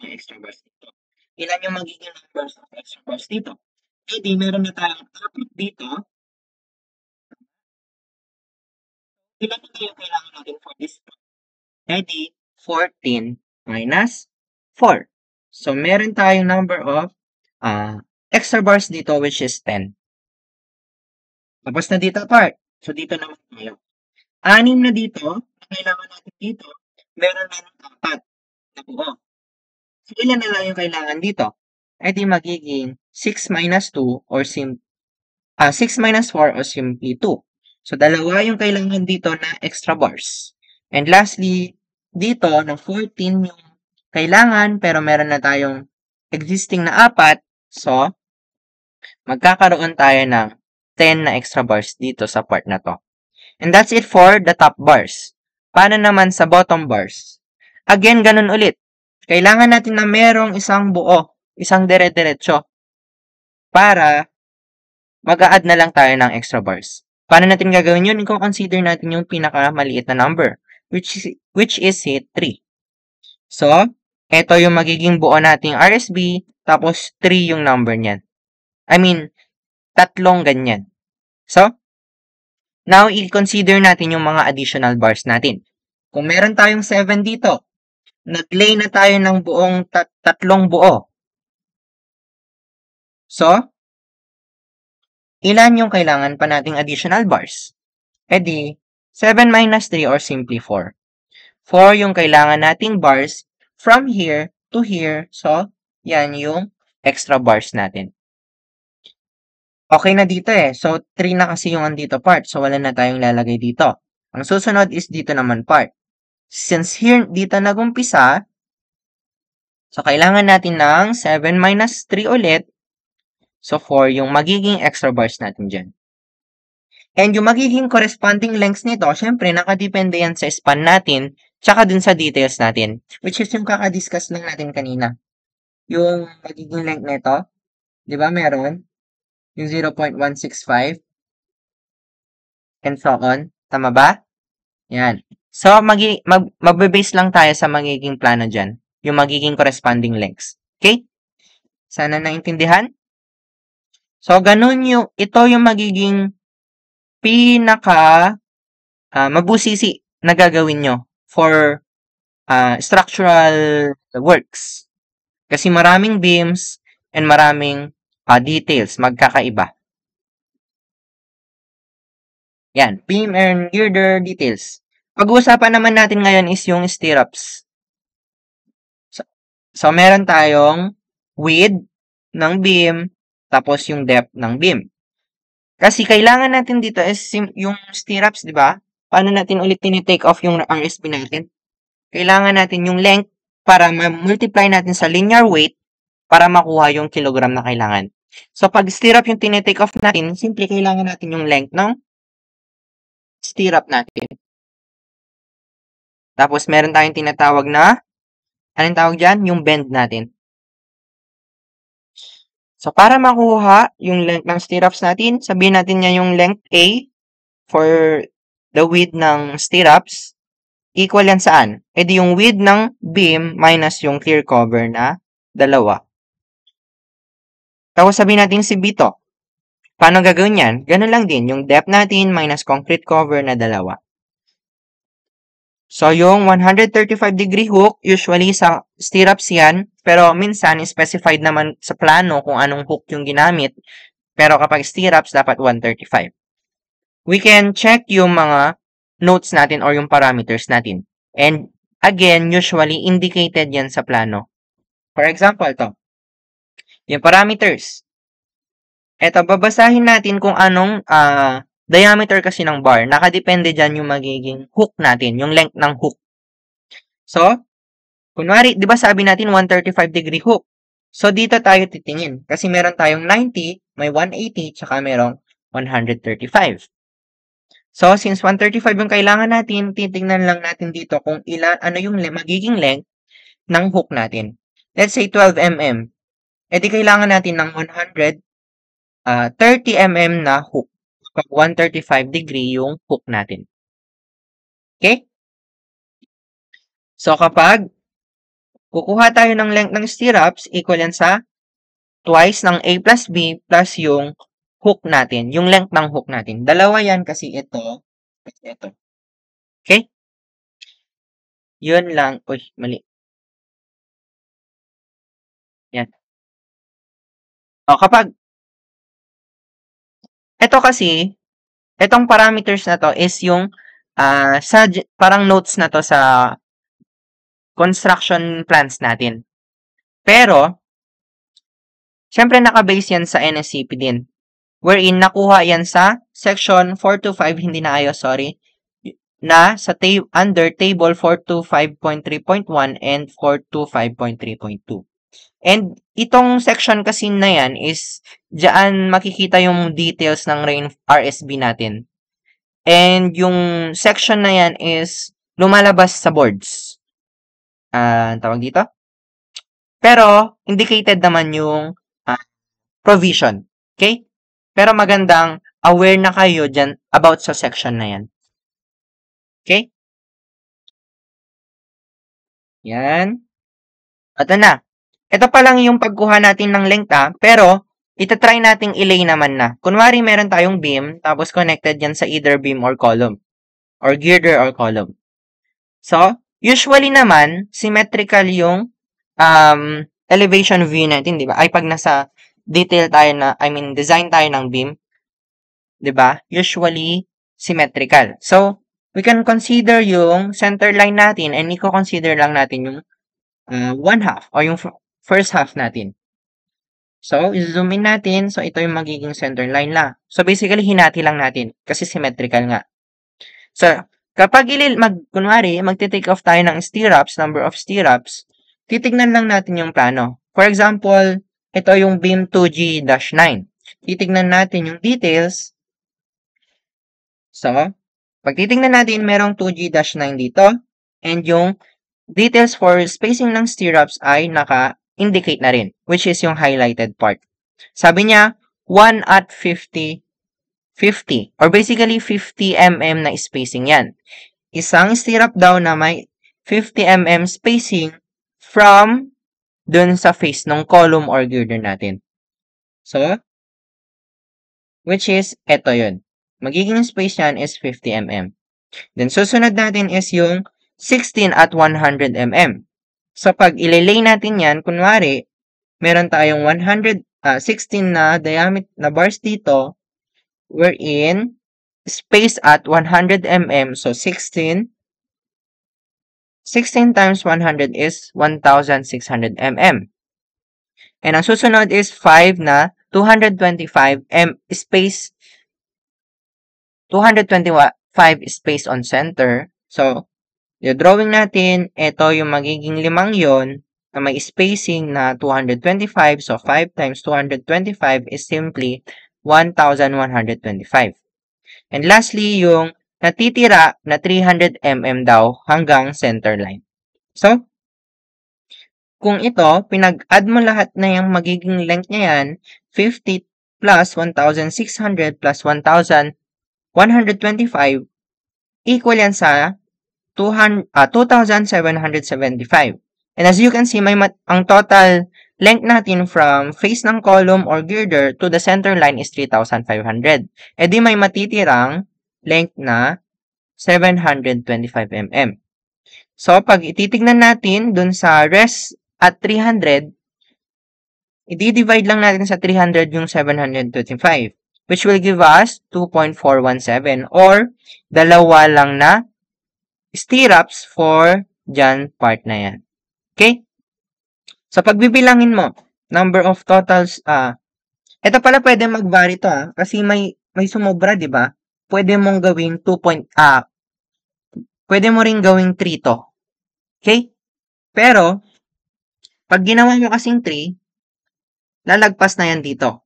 may extra bars dito. Ilan yung magiging numbers of extra bars dito? Edi, meron na tayong 4 dito. Ilan na yung kailangan natin for this? Edi, 14 minus 4. So, meron tayong number of extra bars dito, which is 10. Tapos na dito part. So, dito naman tayo. 6 na dito. Kailangan natin dito. Meron na ng 4 na buo. So, ilan na lang yung kailangan dito? E di magiging 6 minus 2 or 6 minus 4 or simply 2. So, dalawa yung kailangan dito na extra bars. And lastly, dito, ng 14 yung kailangan, pero meron na tayong existing na 4. So, magkakaroon tayo ng 10 na extra bars dito sa part na to. And that's it for the top bars. Paano naman sa bottom bars? Again, ganun ulit. Kailangan natin na merong isang buo, isang dire-diretso para mag-a-add na lang tayo ng extra bars. Paano natin gagawin yun? I-consider natin yung pinakamaliit na number, which is 3. So, ito yung magiging buo nating RSB, tapos 3 yung number niyan. 3 ganyan. So, now, i-consider natin yung mga additional bars natin. Kung meron tayong 7 dito, nag-lay na tayo ng buong 3 buo. So, ilan yung kailangan pa nating additional bars? E di, 7 minus 3 or simply 4. 4 yung kailangan nating bars from here to here. So, yan yung extra bars natin. Okay na dito eh. So, 3 na kasi yung andito part. So, wala na tayong lalagay dito. Ang susunod is dito naman part. Since here, dito nagumpisa, so, kailangan natin ng 7 minus 3 ulit. So, 4 yung magiging extra bars natin dyan. And yung magiging corresponding lengths nito, syempre, nakadepende yan sa span natin, tsaka dun sa details natin, which is yung kakadiscuss lang natin kanina. Yung magiging length nito, di ba meron? Yung 0.165 and so on. Tama ba? Yan. So, magbe-base lang tayo sa magiging plano dyan, yung magiging corresponding lengths. Okay? Sana naintindihan? So, ito yung magiging mabusisi na gagawin nyo for structural works. Kasi maraming beams and maraming details magkakaiba. Yan, beam and girder details. Pag-uusapan naman natin ngayon is yung stirrups. So meron tayong width ng beam, tapos yung depth ng beam. Kasi kailangan natin dito is yung stirrups, di ba? Paano natin ulit tinitake off yung RSB natin? Kailangan natin yung length para ma-multiply natin sa linear weight para makuha yung kilogram na kailangan. So, pag stirrup yung tinitake off natin, simple kailangan natin yung length ng stirrup natin. Tapos, meron tayong tinatawag na, anong tawag dyan? Yung bend natin. So, para makuha yung length ng stirrups natin, sabihin natin niya yung length A for the width ng stirrups, equal yan saan? E di yung width ng beam minus yung clear cover na 2. Tapos sabihin natin si B to. Paano gagawin yan? Ganun lang din, yung depth natin minus concrete cover na 2. So, yung 135-degree hook, usually sa stirrups yan, pero minsan, specified naman sa plano kung anong hook yung ginamit. Pero kapag stirrups, dapat 135. We can check yung mga notes natin or yung parameters natin. And, again, usually, indicated yan sa plano. For example, to. Yung parameters. Eto, babasahin natin kung anong diameter kasi ng bar. Nakadepende dyan yung magiging hook natin, yung length ng hook. So, kunwari, di ba sabi natin 135-degree hook? So, dito tayo titingin. Kasi meron tayong 90, may 180, tsaka merong 135. So, since 135 yung kailangan natin, titingnan lang natin dito kung ano yung magiging length ng hook natin. Let's say 12 mm. E di kailangan natin ng 30 mm na hook. Kapag 135-degree yung hook natin. Okay? So, kapag kukuha tayo ng length ng stirrups, equal yan sa twice ng A plus B plus yung hook natin, yung length ng hook natin. Dalawa yan kasi ito, ito. Okay? Yun lang. Uy, mali. Yan. O, kapag ito kasi, itong parameters na to is yung parang notes na to sa construction plans natin. Pero, syempre nakabase yan sa NSCP din. Wherein nakuha yan sa section 425, hindi na ayos, sorry, na sa under table 425.3.1 and 425.3.2. And itong section kasi na yan is diyan makikita yung details ng RSB natin. And yung section na yan is lumalabas sa boards. Tawag dito? Pero, indicated naman yung provision. Okay? Pero magandang aware na kayo dyan about sa section na yan. Okay? Yan. Ito na. Ito pa lang yung pagkuha natin ng length pero itatry nating i-lay naman na. Kunwari meron tayong beam, tapos connected yan sa either beam or column. Or girder or column. So, usually naman, symmetrical yung elevation view natin, di ba? Ay, pag nasa design tayo ng beam, di ba? Usually, symmetrical. So, we can consider yung center line natin and i-consider lang natin yung 1/2 o yung first half natin. So, i-zoom in natin. So, ito yung magiging center line lang. So, basically, hinati lang natin kasi symmetrical nga. So, kapag kunwari, magte-take off tayo ng stirrups, number of stirrups, titignan lang natin yung plano. For example, ito yung beam 2G-9. Titignan natin yung details. So, pag titignan natin, merong 2G-9 dito. And yung details for spacing ng stirrups ay naka-indicate na rin, which is yung highlighted part. Sabi niya, 1 at 50, 50. Or basically, 50 mm na spacing yan. Isang stirrup daw na may 50 mm spacing from dun sa face ng column or girder natin. So, which is, eto yun. Magiging space yan is 50 mm. Then, susunod natin is yung 16 at 100 mm. So, pag ililay natin yan, kunwari, meron tayong 16 na diameter na bars dito, wherein space at 100 mm. So, 16 times 100 is 1,600 mm. And ang susunod is 5 na 225 space 225 space on center. So, yung drawing natin, ito yung magiging limang yon na may spacing na 225. So, 5 times 225 is simply 1,125. And lastly, yung natitira na 300 mm daw hanggang center line. So, kung ito, pinag-add mo lahat na yung magiging length niya yan, 50 plus 1,600 plus 1,125, equal yan sa 2,775. And as you can see, ang total length natin from face ng column or girder to the center line is 3,500. E di may matitirang length na 725 mm. So, pag ititignan natin dun sa rest at 300, i-divide lang natin sa 300 yung 725, which will give us 2.417 or dalawa lang na stirrups for dyan part na yan. Okay? So, pag bibilangin mo, number of totals, ito pala pwede mag-vary to kasi may sumobra, di ba? Pwede mong gawing pwede mo ring gawing 3 to. Okay? Pero, pag ginawa mo kasing 3, lalagpas na yan dito.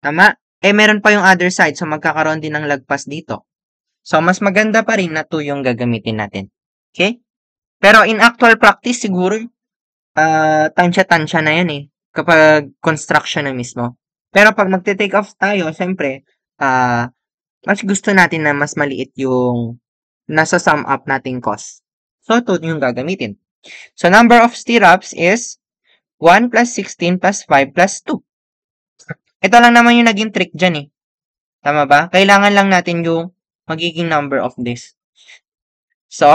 Tama? Meron pa yung other side, so magkakaroon din ng lagpas dito. So, mas maganda pa rin na 2 yung gagamitin natin. Okay? Pero in actual practice, siguro, tansya-tansya na yan kapag construction na mismo. Pero pag magte-take off tayo, syempre, mas gusto natin na mas maliit yung nasa sum up nating cost. So, 2 yung gagamitin. So, number of stirrups is 1 plus 16 plus 5 plus 2. Ito lang naman yung naging trick dyan Tama ba? Kailangan lang natin yung magiging number of this. So,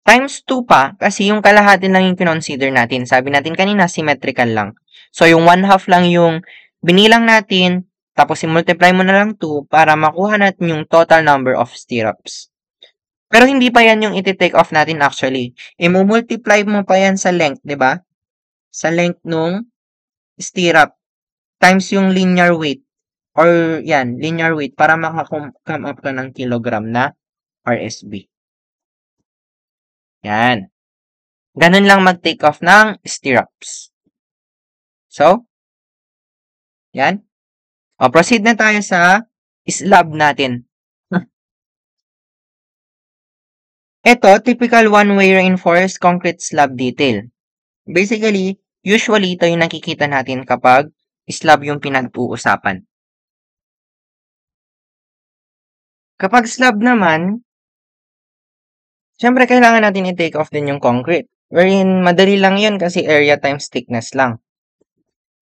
times 2 pa, kasi yung kalahati lang yung kinonsider natin. Sabi natin kanina, symmetrical lang. So, yung 1/2 lang yung binilang natin, tapos i-multiply mo na lang 2 para makuha natin yung total number of stirrups. Pero hindi pa yan yung iti-take off natin actually. I-multiply mo pa yan sa length, di ba? Sa length nung stirrup times yung linear weight. Or yan, linear weight para maka-come up ka ng kilogram na RSB. Yan. Ganun lang mag-take off ng stirrups. So, yan. O, proceed na tayo sa slab natin. Ito, typical one-way reinforced concrete slab detail. Basically, usually ito yung nakikita natin kapag slab yung pinag-uusapan. Kapag slab naman, syempre kailangan natin i-take off din yung concrete. Wherein, madali lang yun kasi area times thickness lang.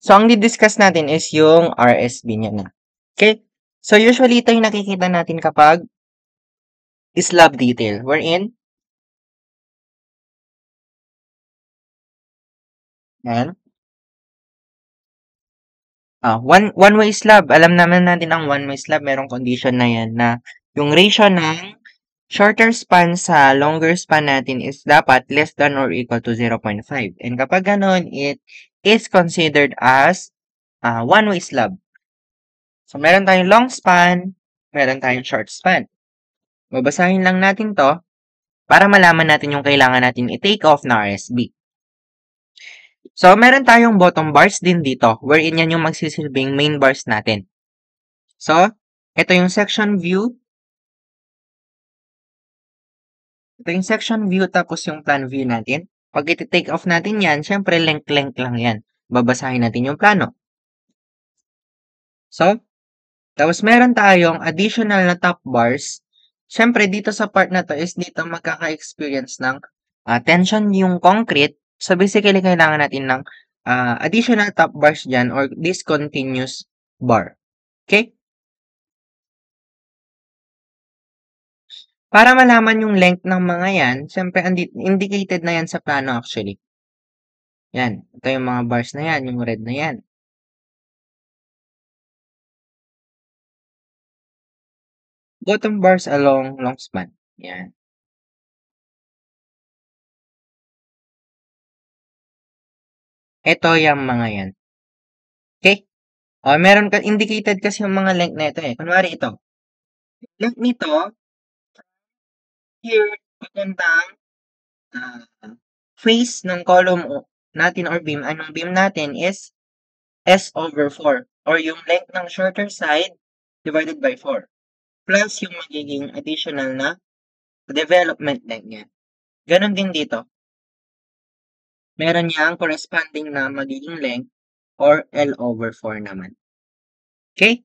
So, ang di-discuss natin is yung RSB niya na. Okay? So, usually ito yung nakikita natin kapag slab detail. Wherein, yan. One-way slab. Alam naman natin ang one-way slab. Merong condition na yan na yung ratio ng shorter span sa longer span natin is dapat less than or equal to 0.5. And kapag ganon, it is considered as one-way slab. So, meron tayong long span, meron tayong short span. Babasahin lang natin to para malaman natin yung kailangan natin i-take off na RSB. So, meron tayong bottom bars din dito, wherein yan yung magsisilbing main bars natin. So, ito yung section view. Ito yung section view tapos yung plan view natin. Pag iti-take off natin yan, syempre length lang yan. Babasahin natin yung plano. So, tapos meron tayong additional na top bars. Syempre, dito sa part na to is dito magkaka-experience ng tension yung concrete So, basically, kailangan natin ng additional top bars dyan or discontinuous bar. Okay? Para malaman yung length ng mga yan, syempre, indicated na yan sa plano actually. Yan. Ito yung mga bars na yan, yung red na yan. Bottom bars along long span. Yan. Ito yung mga yan. Okay? O, meron ka, indicated kasi yung mga length na ito eh. Kunwari ito. Length nito, here, papuntang face ng column natin or beam, anong beam natin is S over 4 or yung length ng shorter side divided by 4 plus yung magiging additional na development length niya. Ganon din dito. Meron niya ang corresponding na magiging length or L over 4 naman. Okay?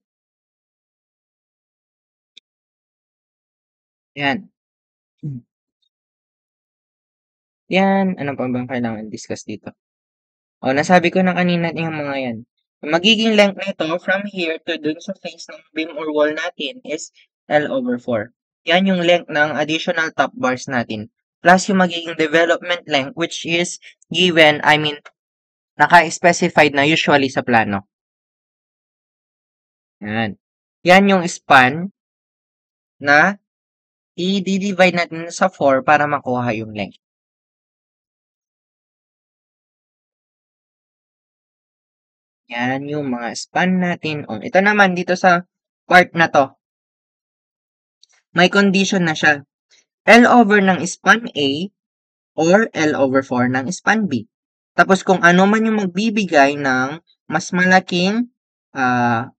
Yan. Yan. Ano pa bang kailangan discuss dito? O, nasabi ko na kanina yung mga yan. Ang magiging length nito from here to dun sa face ng beam or wall natin is L over 4. Yan yung length ng additional top bars natin. Plus yung magiging development length which is given, naka-specified na usually sa plano. Yan. Yan yung span na i-divide natin sa 4 para makuha yung length. Yan yung mga span natin. O, ito naman dito sa part na to. May condition na siya. L over ng span A or L over 4 ng span B. Tapos kung ano man yung magbibigay ng mas malaking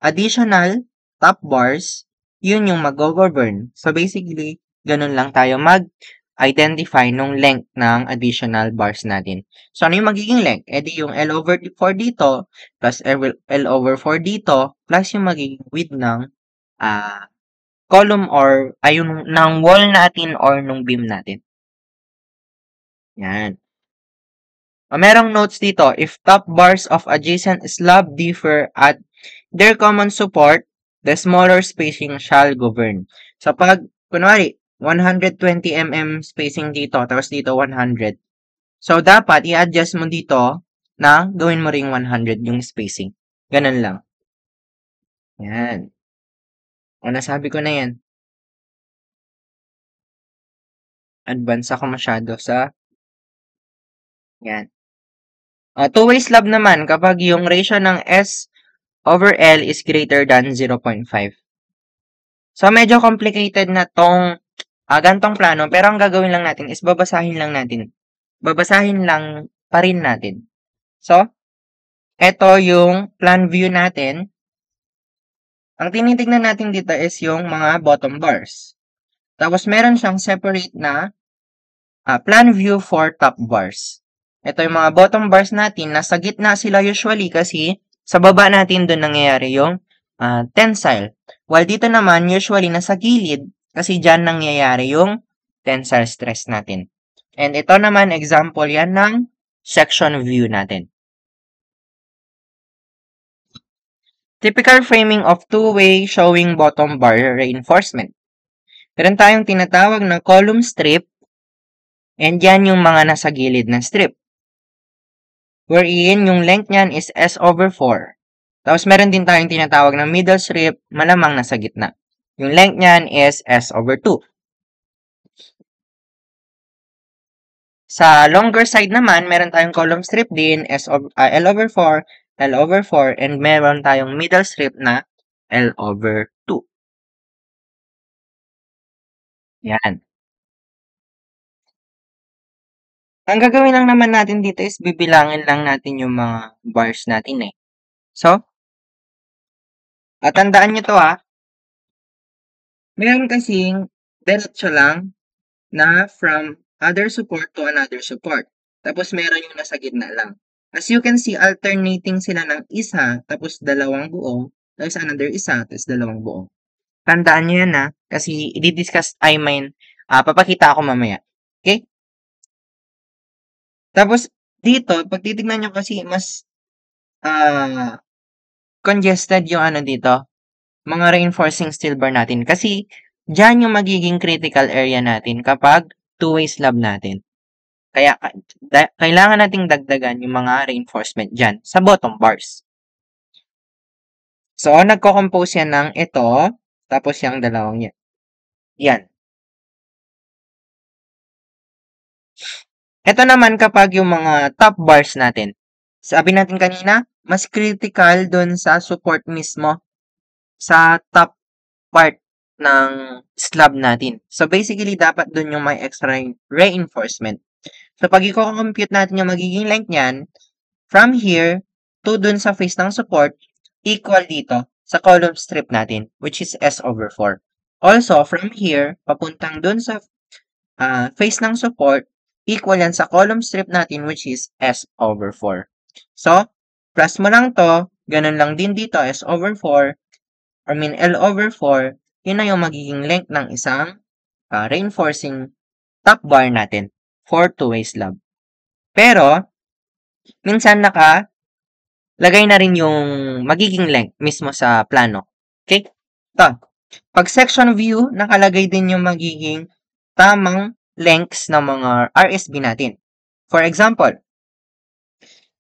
additional top bars, yun yung mag-govern. So basically, ganun lang tayo mag-identify nung length ng additional bars natin. So ano yung magiging length? E di yung L over 4 dito plus L over 4 dito plus yung magiging width ng column or yung ng wall natin or nung beam natin. Yan. Merong notes dito, if top bars of adjacent slab differ at their common support, the smaller spacing shall govern. So pag, kunwari, 120 mm spacing dito, tapos dito 100. So dapat i-adjust mo dito na gawin mo ring 100 yung spacing. Ganun lang. Yan. O, nasabi ko na yan. Advance ako masyado sa yan. Two-way slab naman kapag yung ratio ng S over L is greater than 0.5. So, medyo complicated na tong gantong plano, pero ang gagawin lang natin is babasahin lang natin. Babasahin lang pa rin natin. So, ito yung plan view natin. Ang tinitignan natin dito is yung mga bottom bars. Tapos, meron siyang separate na plan view for top bars. Ito yung mga bottom bars natin. Nasa gitna sila usually kasi sa baba natin doon nangyayari yung tensile. While dito naman, usually nasa gilid kasi dyan nangyayari yung tensile stress natin. And ito naman, example yan ng section view natin. Typical framing of two-way showing bottom bar reinforcement. Meron tayong tinatawag na column strip and yan yung mga nasa gilid na strip. Wherein yung length niyan is S over 4. Tapos meron din tayong tinatawag na middle strip, malamang nasa gitna. Yung length niyan is S over 2. Sa longer side naman, meron tayong column strip din, L over 4, L over 4, and meron tayong middle strip na L over 2. Yan. Ang gagawin lang naman natin dito is bibilangin lang natin yung mga bars natin eh. So, tandaan nyo to meron kasing diretso lang na from other support to another support. Tapos meron yung nasa gitna lang. As you can see, alternating sila ng isa, tapos dalawang buo, tapos another isa, tapos dalawang buo. Tandaan nyo yan kasi i-discuss, papakita ako mamaya. Okay? Tapos, dito, pag titignan nyo kasi mas congested yung ano dito, mga reinforcing steel bar natin. Kasi dyan yung magiging critical area natin kapag two-way slab natin. Kaya kailangan nating dagdagan yung mga reinforcement dyan sa bottom bars. So, nagko-compose yan ng ito, tapos yung dalawang yan. Yan. Ito naman kapag yung mga top bars natin. Sabi natin kanina, mas critical dun sa support mismo sa top part ng slab natin. So, basically, dapat dun yung may extra reinforcement. So, pag i-compute natin yung magiging length niyan, from here to dun sa face ng support, equal dito sa column strip natin, which is S over 4. Also, from here, papuntang dun sa face ng support, equal yan sa column strip natin, which is S over 4. So, plus mo lang to, ganun lang din dito, S over 4, L over 4, yun na yung magiging length ng isang reinforcing top bar natin for two-way slab. Pero, minsan lagay na rin yung magiging length mismo sa plano. Okay? Ito. Pag section view, nakalagay din yung magiging tamang lengths ng mga RSB natin. For example,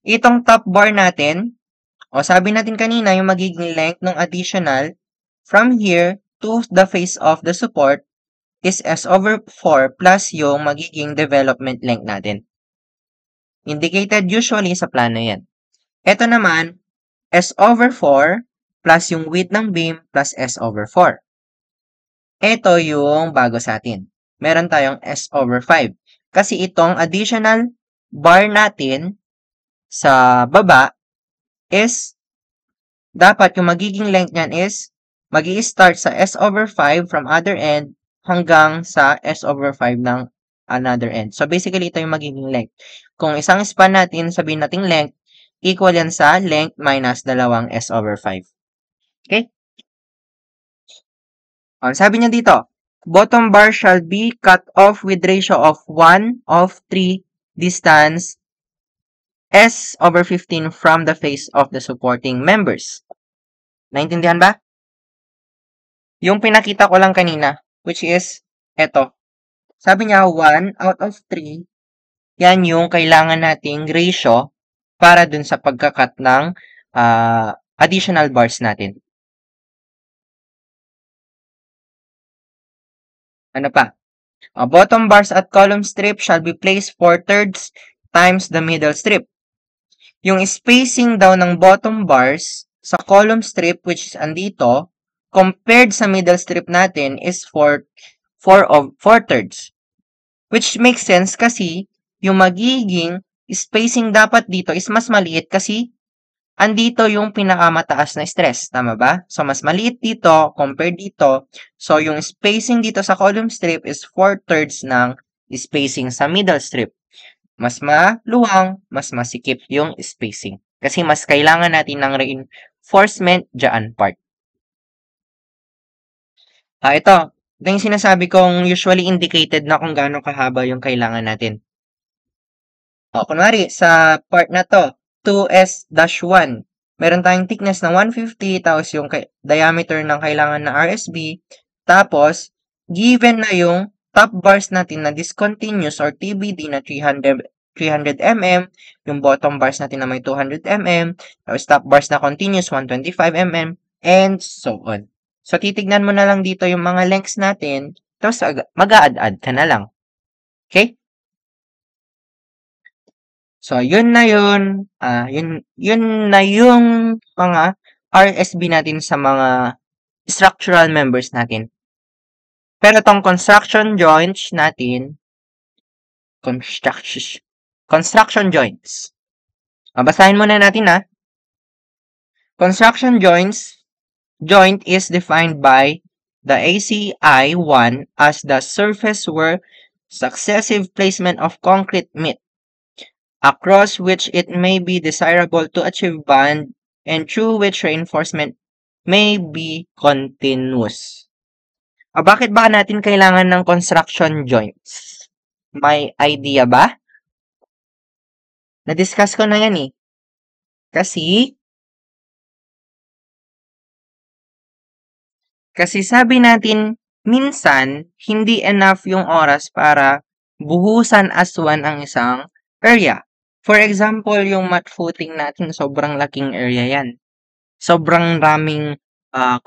itong top bar natin, sabi natin kanina yung magiging length ng additional from here to the face of the support is S over 4 plus yung magiging development length natin. Indicated usually sa plano yan. Ito naman, S over 4 plus yung width ng beam plus S over 4. Ito yung bago sa atin. Meron tayong S over 5. Kasi itong additional bar natin sa baba is dapat yung magiging length niyan is magi-start sa S over 5 from other end hanggang sa S over 5 ng another end. So, basically, ito yung magiging length. Kung isang span natin, sabihin natin length, equal yan sa length minus dalawang S over 5. Okay? Sabi niya dito, bottom bar shall be cut off with ratio of 1 of 3 distance S over 15 from the face of the supporting members. Naintindihan ba? Yung pinakita ko lang kanina, which is eto. Sabi niya, 1 out of 3, yan yung kailangan nating ratio para dun sa pagkakat ng additional bars natin. Ano pa? Bottom bars at column strip shall be placed 4/3 times the middle strip. Yung spacing daw ng bottom bars sa column strip, which is andito, compared sa middle strip natin is 4/3. Which makes sense kasi yung magiging spacing dapat dito is mas maliit kasi andito yung pinakamataas na stress. Tama ba? So, mas maliit dito compared dito. So, yung spacing dito sa column strip is 4/3 ng spacing sa middle strip. Mas maluwang, mas masikip yung spacing. Kasi mas kailangan natin ng reinforcement dyan part. Ito yung sinasabi kong usually indicated na kung gaano kahaba yung kailangan natin. Kunwari, sa part na to, 2S-1, meron tayong thickness na 150, tapos yung diameter ng kailangan na RSB, tapos, given na yung top bars natin na discontinuous or TBD na 300 mm, yung bottom bars natin na may 200 mm, tapos top bars na continuous 125 mm, and so on. So, titignan mo na lang dito yung mga lengths natin, tapos mag-a-add ka na lang. Okay? So, yun na yun. Yun na yung mga RSB natin sa mga structural members natin. Pero tong construction joints natin, construction joints. Basahin muna natin ha. Construction joint is defined by the ACI-1 as the surface where successive placement of concrete meet, across which it may be desirable to achieve bond and through which reinforcement may be continuous. Bakit ba natin kailangan ng construction joints? May idea ba? Na-discuss ko na yan eh. Kasi sabi natin, minsan, hindi enough yung oras para buhusan aswan ang isang area. For example, yung mat footing natin, sobrang laking area yan. Sobrang raming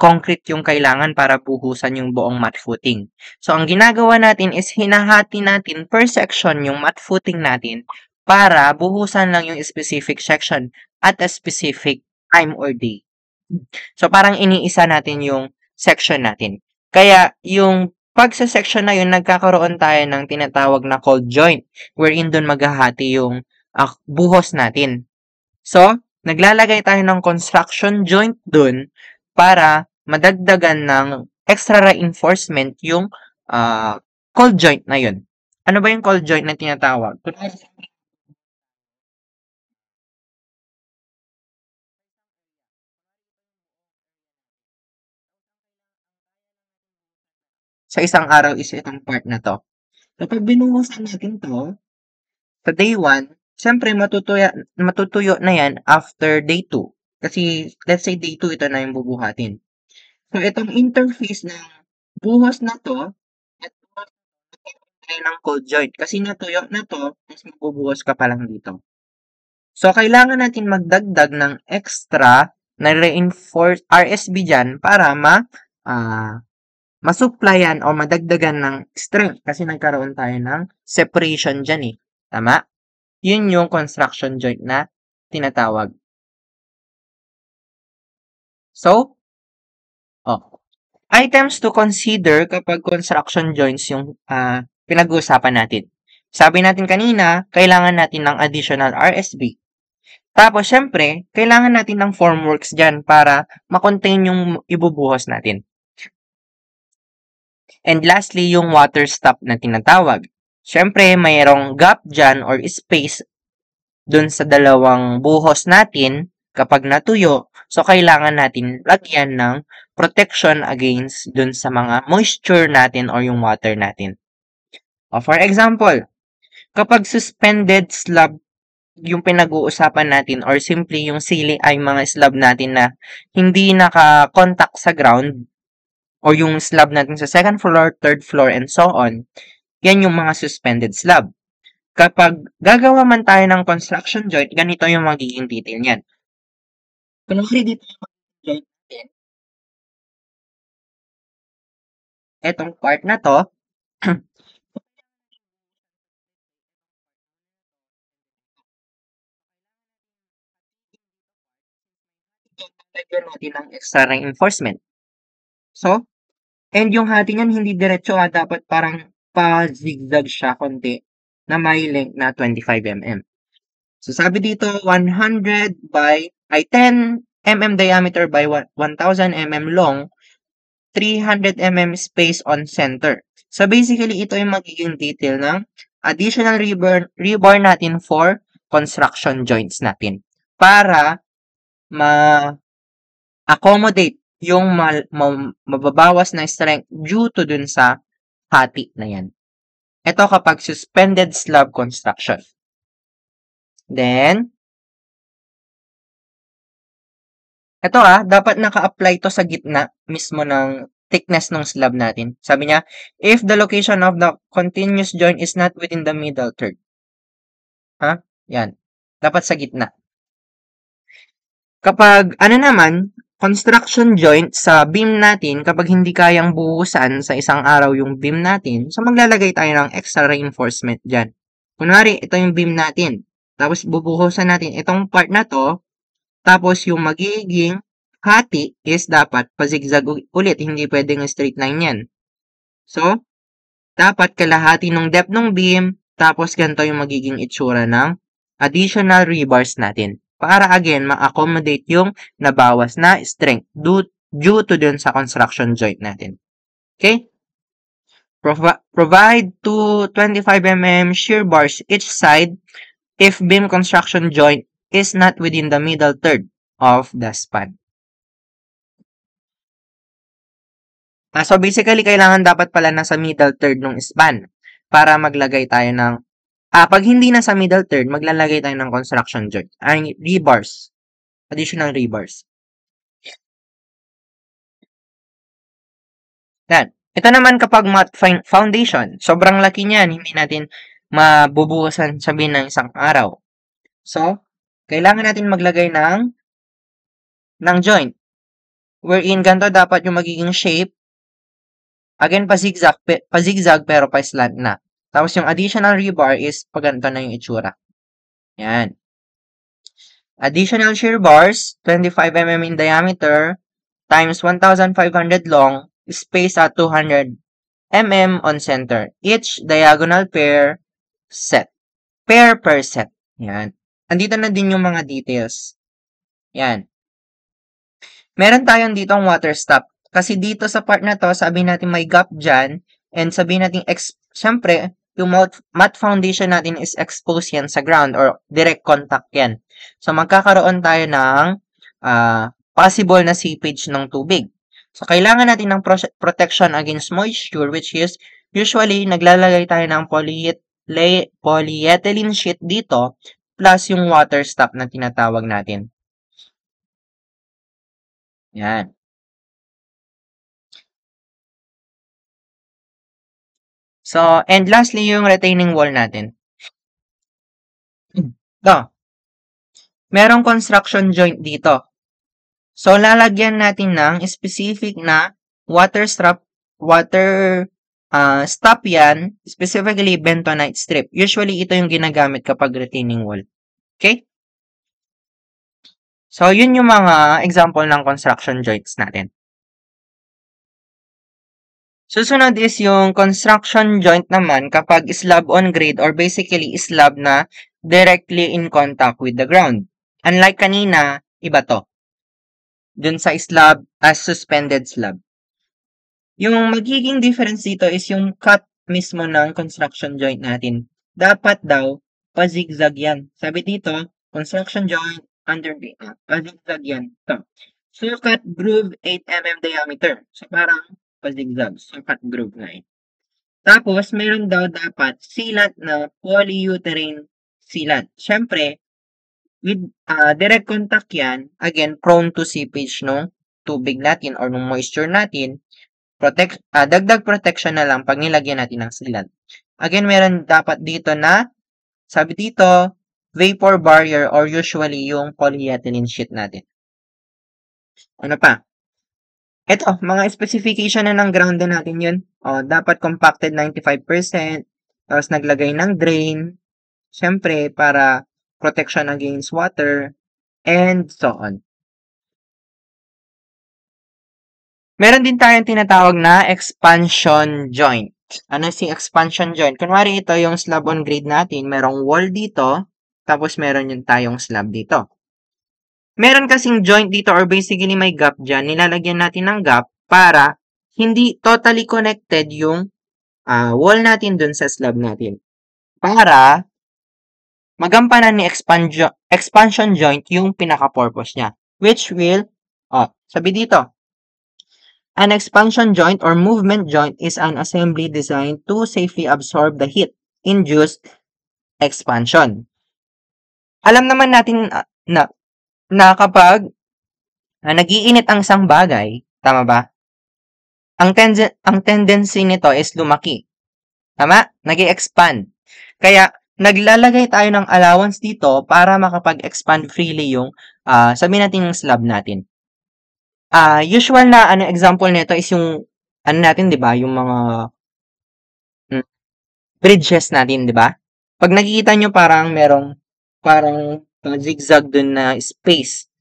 concrete yung kailangan para buhusan yung buong mat footing. So, ang ginagawa natin is hinahati natin per section yung mat footing natin para buhusan lang yung specific section at a specific time or day. So, parang iniisa natin yung section natin. Kaya, yung pag sa section na yun, nagkakaroon tayo ng tinatawag na cold joint wherein doon maghahati yung buhos natin. So, naglalagay tayo ng construction joint dun para madagdagan ng extra reinforcement yung cold joint na yun. Ano ba yung cold joint na tinatawag? Sa isang araw is itong part na to. Kapag binuhusan natin to, sa day 1, syempre matutuyo na yan after day 2. Kasi let's say day 2 ito na yung bubuhatin. So itong interface ng buhos na to at tayo ng cold joint kasi natuyo na to tapos magbubuhos ka pa lang dito. So kailangan natin magdagdag ng extra na reinforce RSB dyan para masupplyan o madagdagan ng strength kasi nagkaroon tayo ng separation dyan eh. Tama? Yun yung construction joint na tinatawag. So, items to consider kapag construction joints yung pinag-uusapan natin. Sabi natin kanina, kailangan natin ng additional RSB. Tapos, syempre, kailangan natin ng formworks dyan para makontain yung ibubuhos natin. And lastly, yung water stop na tinatawag. Syempre, mayroong gap dyan or space dun sa dalawang buhos natin kapag natuyo. So, kailangan natin lagyan ng protection against dun sa mga moisture natin or yung water natin. For example, kapag suspended slab yung pinag-uusapan natin or simply yung ceiling ay mga slab natin na hindi naka-contact sa ground or yung slab natin sa second floor, third floor, and so on, yan yung mga suspended slab. Kapag gagawa man tayo ng construction joint, ganito yung magiging detail niyan. Kunwari dito yung joint natin, etong part na to, lagyan natin ng extra reinforcement. So, and yung hati niyan hindi diretso dapat parang pa-zigzag siya konti na may length na 25 mm. So, sabi dito 100 by 10 mm diameter by 1000 mm long, 300 mm space on center. So, basically, ito yung magiging detail ng additional rebar natin for construction joints natin para ma-accommodate yung mababawas na strength due to dun sa hati na yan. Ito kapag suspended slab construction. Then, ito dapat naka-apply to sa gitna mismo ng thickness ng slab natin. Sabi niya, if the location of the continuous joint is not within the middle third. Yan. Dapat sa gitna. Kapag, construction joint sa beam natin, kapag hindi kayang buhusan sa isang araw yung beam natin, so maglalagay tayo ng extra reinforcement dyan. Kunwari, ito yung beam natin. Tapos, bubuhusan natin itong part na to. Tapos, yung magiging hati is dapat pa-zigzag ulit. Hindi pwedeng straight line yan. So, dapat kalahati ng depth ng beam. Tapos, ganito yung magiging itsura ng additional rebars natin. Para again, ma-accommodate yung nabawas na strength due to dun sa construction joint natin. Okay? Provide 25 mm shear bars each side if beam construction joint is not within the middle third of the span. So basically, kailangan dapat pala nasa middle third ng span para maglagay tayo ng Pag hindi na sa middle third, maglalagay tayo ng construction joint. Ay, rebars. Additional rebars. Yan. Ito naman kapag mat foundation, sobrang laki niyan, hindi natin mabubuhusan sabihin ng isang araw. So, kailangan natin maglagay ng joint. Wherein ganito dapat yung magiging shape. Again, pa-zigzag pero pa-slant na. Tapos yung additional rebar is pag ganito na yung itsura. Yan. Additional shear bars, 25 mm in diameter, times 1,500 long, spaced at 200 mm on center. Each diagonal pair set. Pair per set. Yan. Andito na din yung mga details. Yan. Meron tayong ditong water stop. Kasi dito sa part na to, sabi natin may gap dyan. And sabi natin, syempre, yung mat foundation natin is exposed yan sa ground or direct contact yan. So, magkakaroon tayo ng possible na seepage ng tubig. So, kailangan natin ng protection against moisture, which is usually naglalagay tayo ng polyethylene sheet dito plus yung water stop na tinatawag natin. Yan. So, and lastly, yung retaining wall natin. Ito. Merong construction joint dito. So, lalagyan natin ng specific na water stop yan, specifically bentonite strip. Usually, ito yung ginagamit kapag retaining wall. Okay? So, yun yung mga example ng construction joints natin. Susunod is yung construction joint naman kapag slab on grade or basically slab na directly in contact with the ground. Unlike kanina, iba to. Dun sa slab as suspended slab. Yung magiging difference dito is yung cut mismo ng construction joint natin. Dapat daw, pa-zigzag yan. Sabi dito, construction joint under pa-zigzag yan. Ito. So, cut groove 8 mm diameter. So, parang pa-zigzag. So, cut groove na eh. Tapos, meron daw dapat sealant na polyurethane sealant. Siyempre, with direct contact yan, again, prone to seepage ng tubig natin or ng moisture natin. Dagdag protection na lang pag nilagyan natin ng sealant. Again, meron dapat dito na, sabi dito, vapor barrier or usually yung polyethylene sheet natin. Ano pa? Ito, mga specification na ng ground natin yun. Dapat compacted 95%, tapos naglagay ng drain, syempre para protection against water, and so on. Meron din tayong tinatawag na expansion joint. Ano si expansion joint? Kunwari ito yung slab on grade natin, merong wall dito, tapos meron yung tayong slab dito. Meron kasing joint dito or basically may gap dyan. Nilalagyan natin ng gap para hindi totally connected yung wall natin dun sa slab natin. Para magampanan ni expansion joint yung pinaka-purpose niya. Which will, sabi dito, an expansion joint or movement joint is an assembly designed to safely absorb the heat induced expansion. Alam naman natin na kapag nag-iinit ang isang bagay, tama ba? Ang tendency nito is lumaki. Tama? Nag-i-expand. Kaya, naglalagay tayo ng allowance dito para makapag-expand freely yung, sabihin natin yung slab natin. Usual na example nito is yung, natin, di ba? Yung mga bridges natin, di ba? Pag nakikita nyo parang merong zigzag dun na space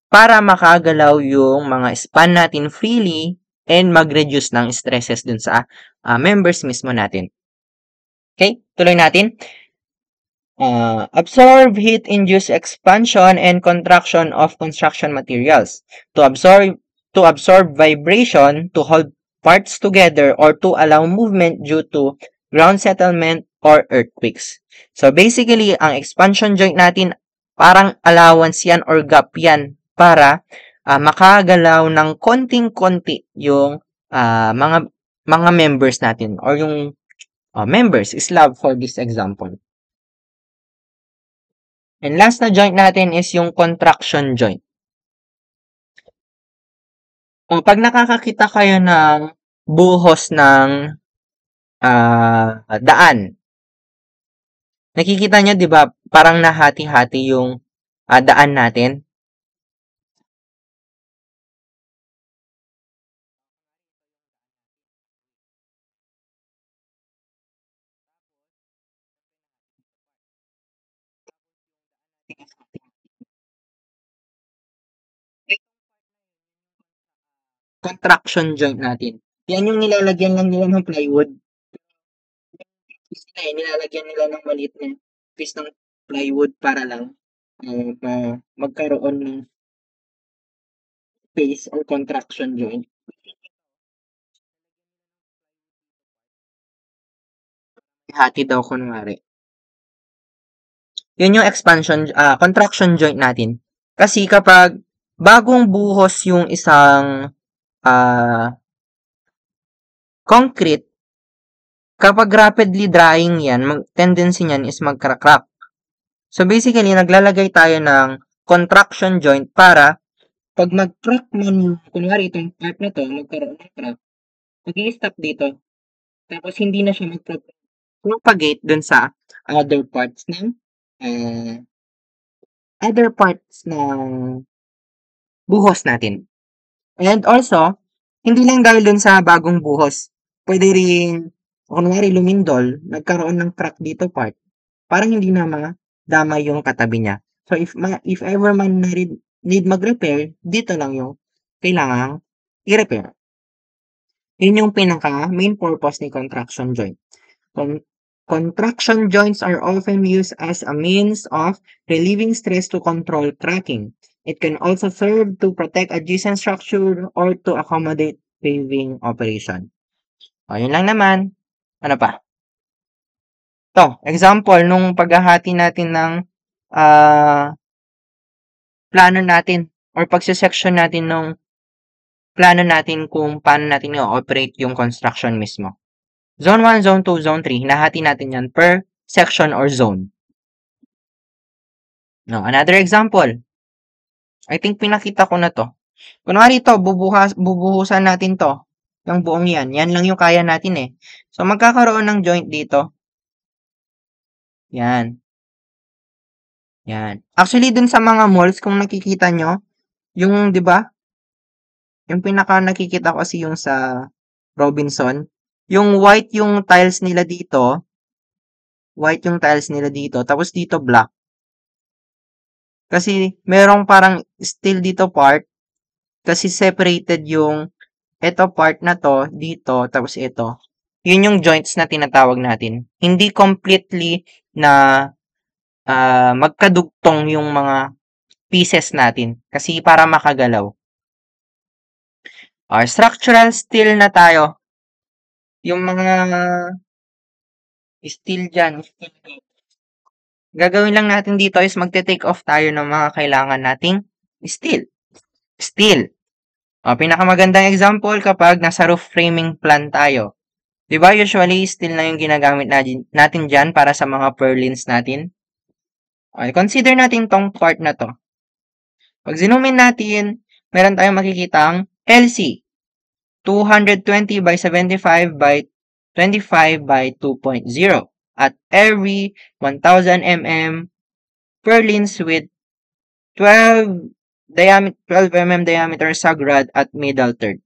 para makagalaw yung mga span natin freely and mag-reduce ng stresses dun sa members mismo natin. Okay? Tuloy natin. Absorb heat-induced expansion and contraction of construction materials. To absorb vibration, to hold parts together, or to allow movement due to ground settlement or earthquakes. So basically, ang expansion joint natin, parang allowance yan or gap yan para makagalaw ng konting-konti yung mga members natin or yung members slab for this example. And last na joint natin is yung contraction joint. O, pag nakakakita kayo ng buhos ng daan, nakikita nyo, di ba, parang nahati-hati yung daan natin. Contraction joint natin. Yan yung nilalagyan lang nila ng plywood. Sila nilalagyan nila ng maliit na piece ng plywood para lang magkaroon ng space or contraction joint. Hati daw kunwari. Yun yung contraction joint natin. Kasi kapag bagong buhos yung isang concrete, kapag rapidly drying yan, tendency niyan is magkra-crack. So basically, naglalagay tayo ng contraction joint para pag mag-crack man, kunwari itong part na to, magkaroon ng crack, mag-i-stop dito. Tapos hindi na siya mag-propagate dun sa other parts ng buhos natin. And also, hindi lang dahil dun sa bagong buhos, pwede rin, kunwari lumindol, nagkaroon ng crack dito part, parang hindi na madama yung katabi niya. So, if ever man need mag-repair, dito lang yung kailangang i-repair. Yun yung main purpose ni contraction joint. Contraction joints are often used as a means of relieving stress to control cracking. It can also serve to protect adjacent structure or to accommodate paving operation. O, yun lang naman. Ano pa? Ito, example, nung paghahati natin ng plano natin or pagsisection natin ng plano natin kung paano natin i-operate yung construction mismo. Zone 1, Zone 2, Zone 3, hinahati natin yan per section or zone. Now, another example. I think pinakita ko na to. Kunwari ito, bubuhusan natin to. Yung buong yan. Yan lang yung kaya natin eh. So, magkakaroon ng joint dito. Yan. Yan. Actually, dun sa mga malls, kung nakikita nyo, yung, di ba? Yung pinaka nakikita ko kasi yung sa Robinson. Yung white yung tiles nila dito. White yung tiles nila dito. Tapos dito black. Kasi merong parang steel dito part. Kasi separated yung ito part na to dito. Tapos ito. Yun yung joints na tinatawag natin. Hindi completely na magkadugtong yung mga pieces natin. Kasi para makagalaw. Structural steel na tayo. Yung mga steel dyan. Gagawin lang natin dito is magte-take off tayo ng mga kailangan nating steel. Steel. Pinakamagandang example kapag nasa roof framing plan tayo. Diba usually steel na yung ginagamit natin dyan para sa mga purlins natin? Consider natin tong part na to. Pag zoom in natin, meron tayong makikitang LC. 220 by 75 by 25 by 2.0 at every 1000 mm purlins with 12 mm diameter sagrad at middle third.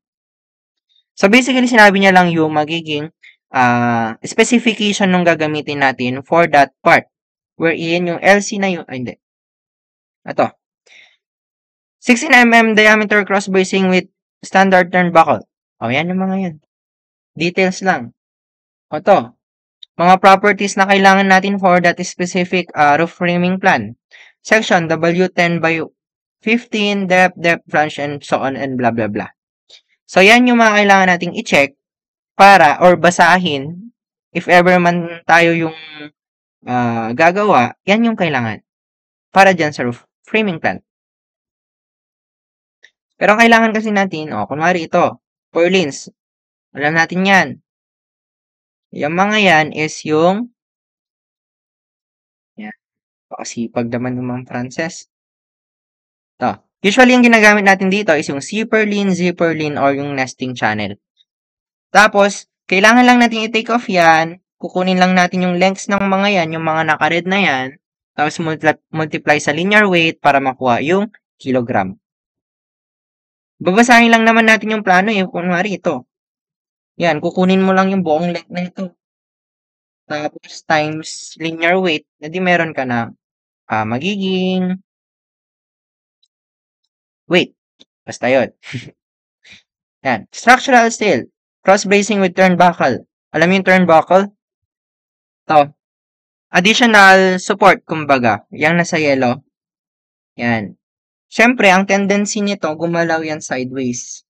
So basically, sinabi niya lang yung magiging specification nung gagamitin natin for that part. Wherein yung LC na yung, hindi. Ito. 16 mm diameter cross bracing with standard turnbuckle. Yan yung mga yan. Details lang. Ito. Mga properties na kailangan natin for that specific roof framing plan. Section W10 by 15, depth, flange, and so on, and blah, blah, blah. So, yan yung mga kailangan nating i-check para, or basahin, if ever man tayo yung gagawa, yan yung kailangan para dyan sa roof framing plan. Pero ang kailangan kasi natin, kunwari ito, purlins. Alam natin yan. Yung mga yan is yung yan. Pakasipag naman ng Ma'am Frances. Ito. Usually, yung ginagamit natin dito is yung zipperlin, or yung nesting channel. Tapos, kailangan lang natin i-take off yan. Kukunin lang natin yung lengths ng mga yan, yung mga naka-red na yan. Tapos, multiply sa linear weight para makuha yung kilogram. Babasahin lang naman natin yung plano eh. Kunwari ito. Yan, kukunin mo lang yung buong length na ito. Tapos, times linear weight. Hindi meron ka na magiging weight. Basta yun. Yan. Structural steel. Cross-bracing with turnbuckle. Alam mo yung turnbuckle? Ito. Additional support, kumbaga. Yang nasa yellow. Yan. Siyempre, ang tendency nito, gumalaw yan sideways.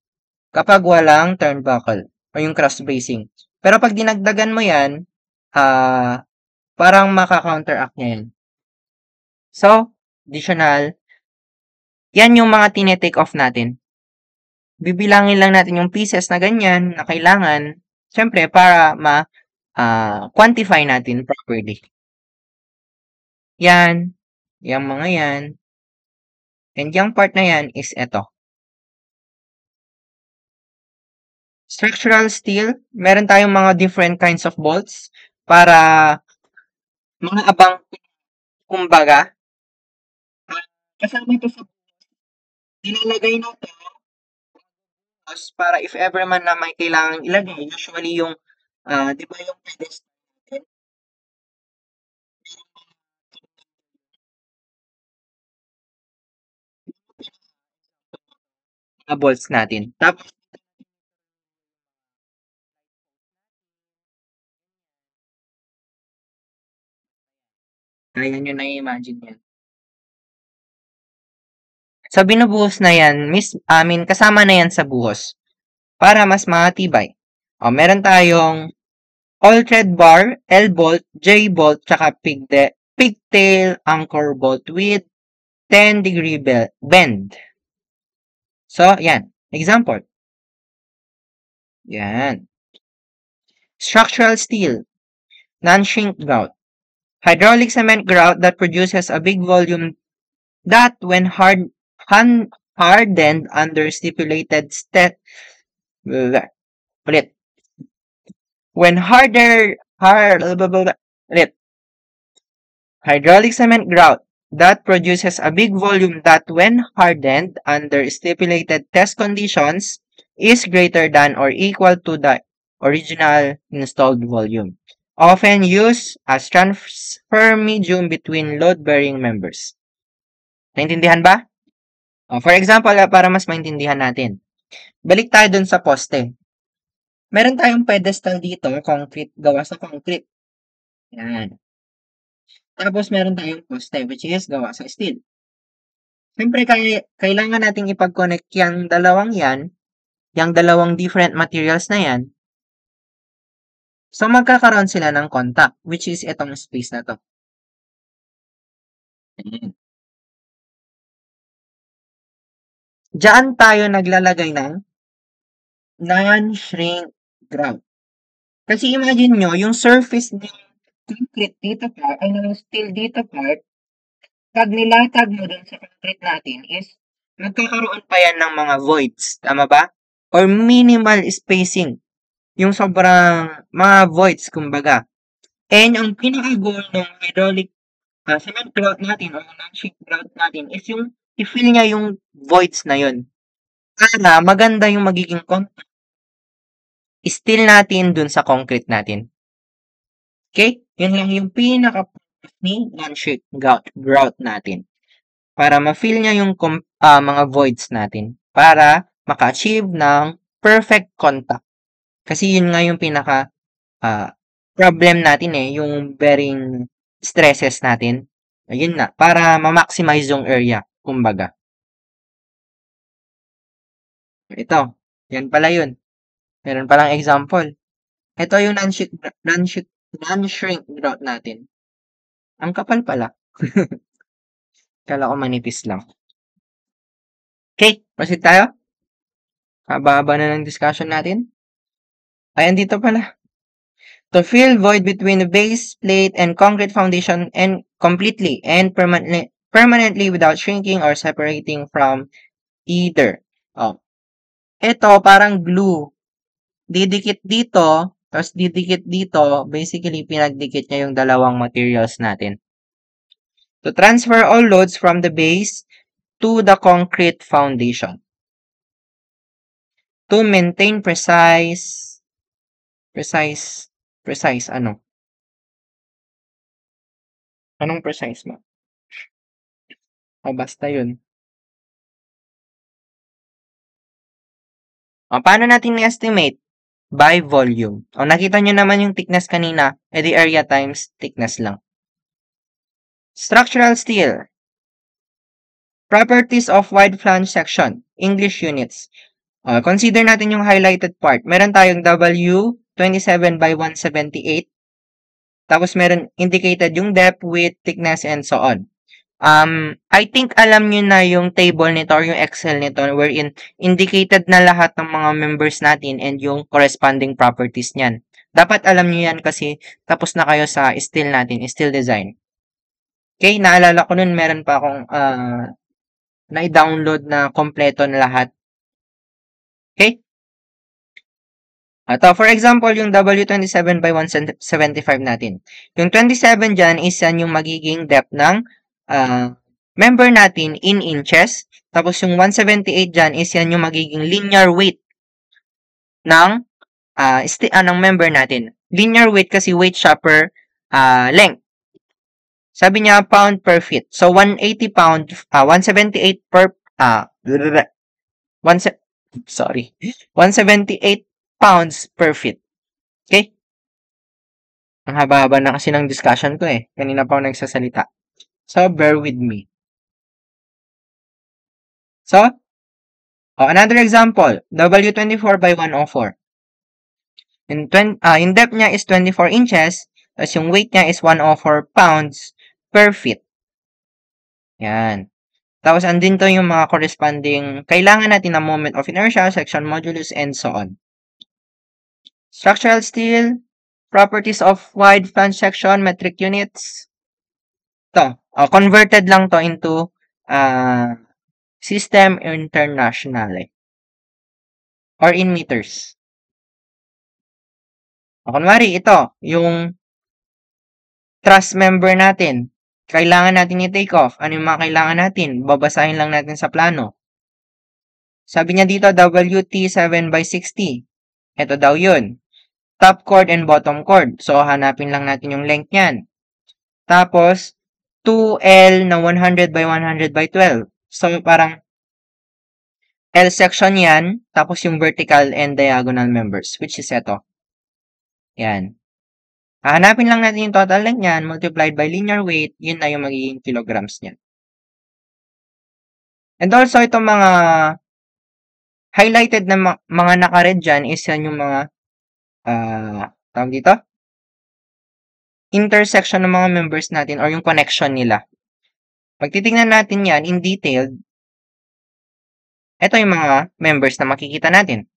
Kapag walang turnbuckle. O yung cross-bracing. Pero pag dinagdagan mo yan, parang maka-counteract niya yan. So, additional. Yan yung mga tinetake off natin. Bibilangin lang natin yung pieces na ganyan na kailangan, syempre, para ma-quantify natin properly. Yan. Yung mga yan. And yung part na yan is ito. Structural steel, meron tayong mga different kinds of bolts para mga abang, kumbaga. Kasama ito sa nilalagay natin para if ever man na may kailangan ilagay, usually yung, di ba yung pedestal natin? Mga bolts natin. Tapos, kaya nyo na i-imagine yan. Sa binubuhos na yan, kasama na yan sa buhos para mas matibay. O, meron tayong all-thread bar, L-bolt, J-bolt, tsaka pigtail anchor bolt with 10-degree bend. So, yan. Example. Yan. Structural steel, non-shrink grout. Hydraulic cement grout that produces a big volume that when hardened under stipulated ulit. When hydraulic cement grout that produces a big volume that when hardened under stipulated test conditions is greater than or equal to the original installed volume. Often used as transfer medium between load-bearing members. Naintindihan ba? For example, para mas maintindihan natin. Balik tayo dun sa poste. Meron tayong pedestal dito, concrete, gawa sa concrete. Yan. Tapos meron tayong poste, which is gawa sa steel. Siyempre, kailangan nating ipag-connect yung dalawang different materials na yan. So, magkakaroon sila ng contact, which is itong space na to. Diyan tayo naglalagay ng non-shrink grout. Kasi imagine nyo, yung surface ng concrete dito part, ay ng steel dito part, pag nilatag mo dun sa concrete natin is, magkakaroon pa yan ng mga voids. Tama ba? Or minimal spacing. Yung sobrang mga voids, kumbaga. And ang pinaka-goal ng hydraulic cement grout natin o non-shrink grout natin is yung i-fill niya yung voids na yun. Para maganda yung magiging contact steel natin dun sa concrete natin. Okay? Yun lang yung pinaka-purpose ni non-shrink grout natin. Para ma-fill niya yung mga voids natin. Para maka-achieve ng perfect contact. Kasi yun nga yung pinaka problem natin yung bearing stresses natin. Ayun na, para ma-maximize yung area, kumbaga. Ito, yan pala yun. Meron palang example. Ito yung non-shrink grout natin. Ang kapal pala. Kala ko manipis lang. Okay, proceed tayo. Haba-haba na ng discussion natin. Ayan dito pala. To fill void between the base plate and concrete foundation and completely and permanently without shrinking or separating from either. Oh. Ito, parang glue. Didikit dito, tapos didikit dito. Basically, pinagdikit niya yung dalawang materials natin. To transfer all loads from the base to the concrete foundation. To maintain precise ano? Anong precise mo? O basta yun. O, paano natin i-estimate? By volume. O, nakita nyo naman yung thickness kanina, edi area times thickness lang. Structural steel. Properties of wide flange section. English units. Consider natin yung highlighted part. Meron tayong W, 27 by 178. Tapos meron indicated yung depth, width, thickness, and so on. I think alam nyo na yung table nito or yung Excel nito wherein indicated na lahat ng mga members natin and yung corresponding properties niyan. Dapat alam nyo yan kasi tapos na kayo sa steel natin, steel design. Okay, naalala ko nun meron pa akong na-download na kompleto na lahat. Okay? Ito, for example, yung W27 by 175 natin. Yung 27 dyan is yan yung magiging depth ng member natin in inches. Tapos yung 178 dyan is yan yung magiging linear weight ng, ng member natin. Linear weight kasi weight siya per length. Sabi niya pound per feet. So 180 pound, 178 per, 178 pounds per feet. Okay? Ang haba-haba na kasi ng discussion ko eh. Kanina pa ako nagsasalita. So, bear with me. So, another example, W24 by 104. Yung depth niya is 24 inches, tapos yung weight niya is 104 pounds per feet. Yan. Tapos, andin to yung mga corresponding, kailangan natin na moment of inertia, section modulus, and so on. Structural steel, properties of wide flange section, metric units. Ito, converted lang to into system internationale or in meters. Kunwari, ito, yung truss member natin. Kailangan natin i-take off. Ano yung mga kailangan natin? Babasahin lang natin sa plano. Sabi niya dito, WT 7 by 60. Ito daw yun. Top chord and bottom chord. So, hanapin lang natin yung length niyan. Tapos, 2L na 100 by 100 by 12. So, parang L section yan. Tapos yung vertical and diagonal members, which is ito. Yan. Hanapin lang natin yung total length niyan multiplied by linear weight. Yun na yung magiging kilograms niyan. And also, itong mga highlighted na mga naka-red dyan is yan yung mga tawag dito? Intersection ng mga members natin or yung connection nila. Pag titingnan natin yan in detail, ito yung mga members na makikita natin.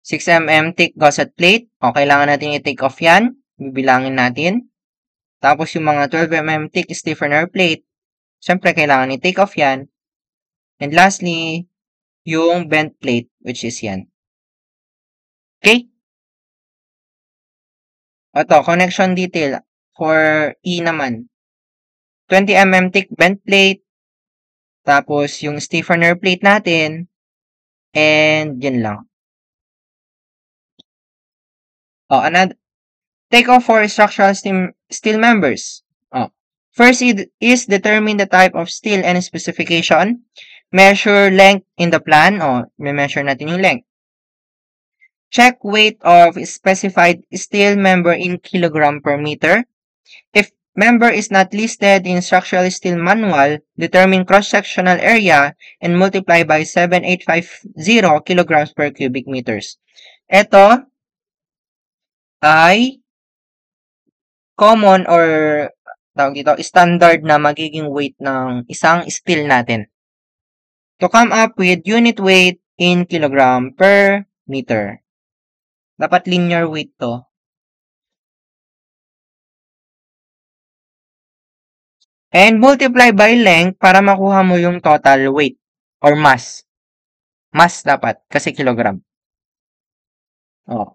6mm thick gusset plate. O, kailangan natin i-take off yan. Bibilangin natin. Tapos yung mga 12mm thick stiffener plate. Siyempre, kailangan i-take off yan. And lastly, yung bent plate, which is yan. Okay? Ito, connection detail for E naman. 20mm thick bent plate. Tapos, yung stiffener plate natin. And, yun lang. Another take off for structural steel members. First is determine the type of steel and specification. Measure length in the plan. May measure natin yung length. Check weight of specified steel member in kilogram per meter. If member is not listed in structural steel manual, determine cross-sectional area and multiply by 7850 kilograms per cubic meters. Ito ay common or tawag dito, standard na magiging weight ng isang steel natin. To come up with unit weight in kilogram per meter. Dapat linear weight to. And multiply by length para makuha mo yung total weight or mass. Mass dapat kasi kilogram.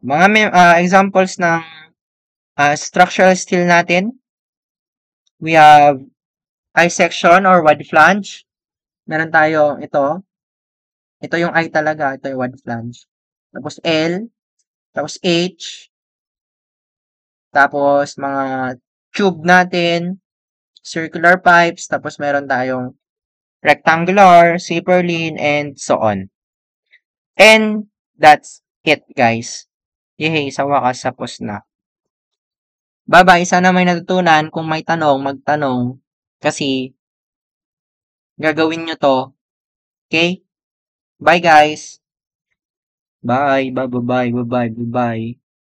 Mga examples ng structural steel natin. We have I section or wide flange. Meron tayo ito. Ito yung I talaga. Ito yung wide flange. Tapos L. Tapos H. Tapos mga tube natin. Circular pipes. Tapos meron tayong rectangular, Sieberlin, and so on. And that's it, guys. Yehey, sa wakas, tapos na. Bye-bye. Sana may natutunan. Kung may tanong, magtanong. Kasi, gagawin nyo to. Okay? Bye, guys. Bye. Bye, bye, bye, bye, bye, bye.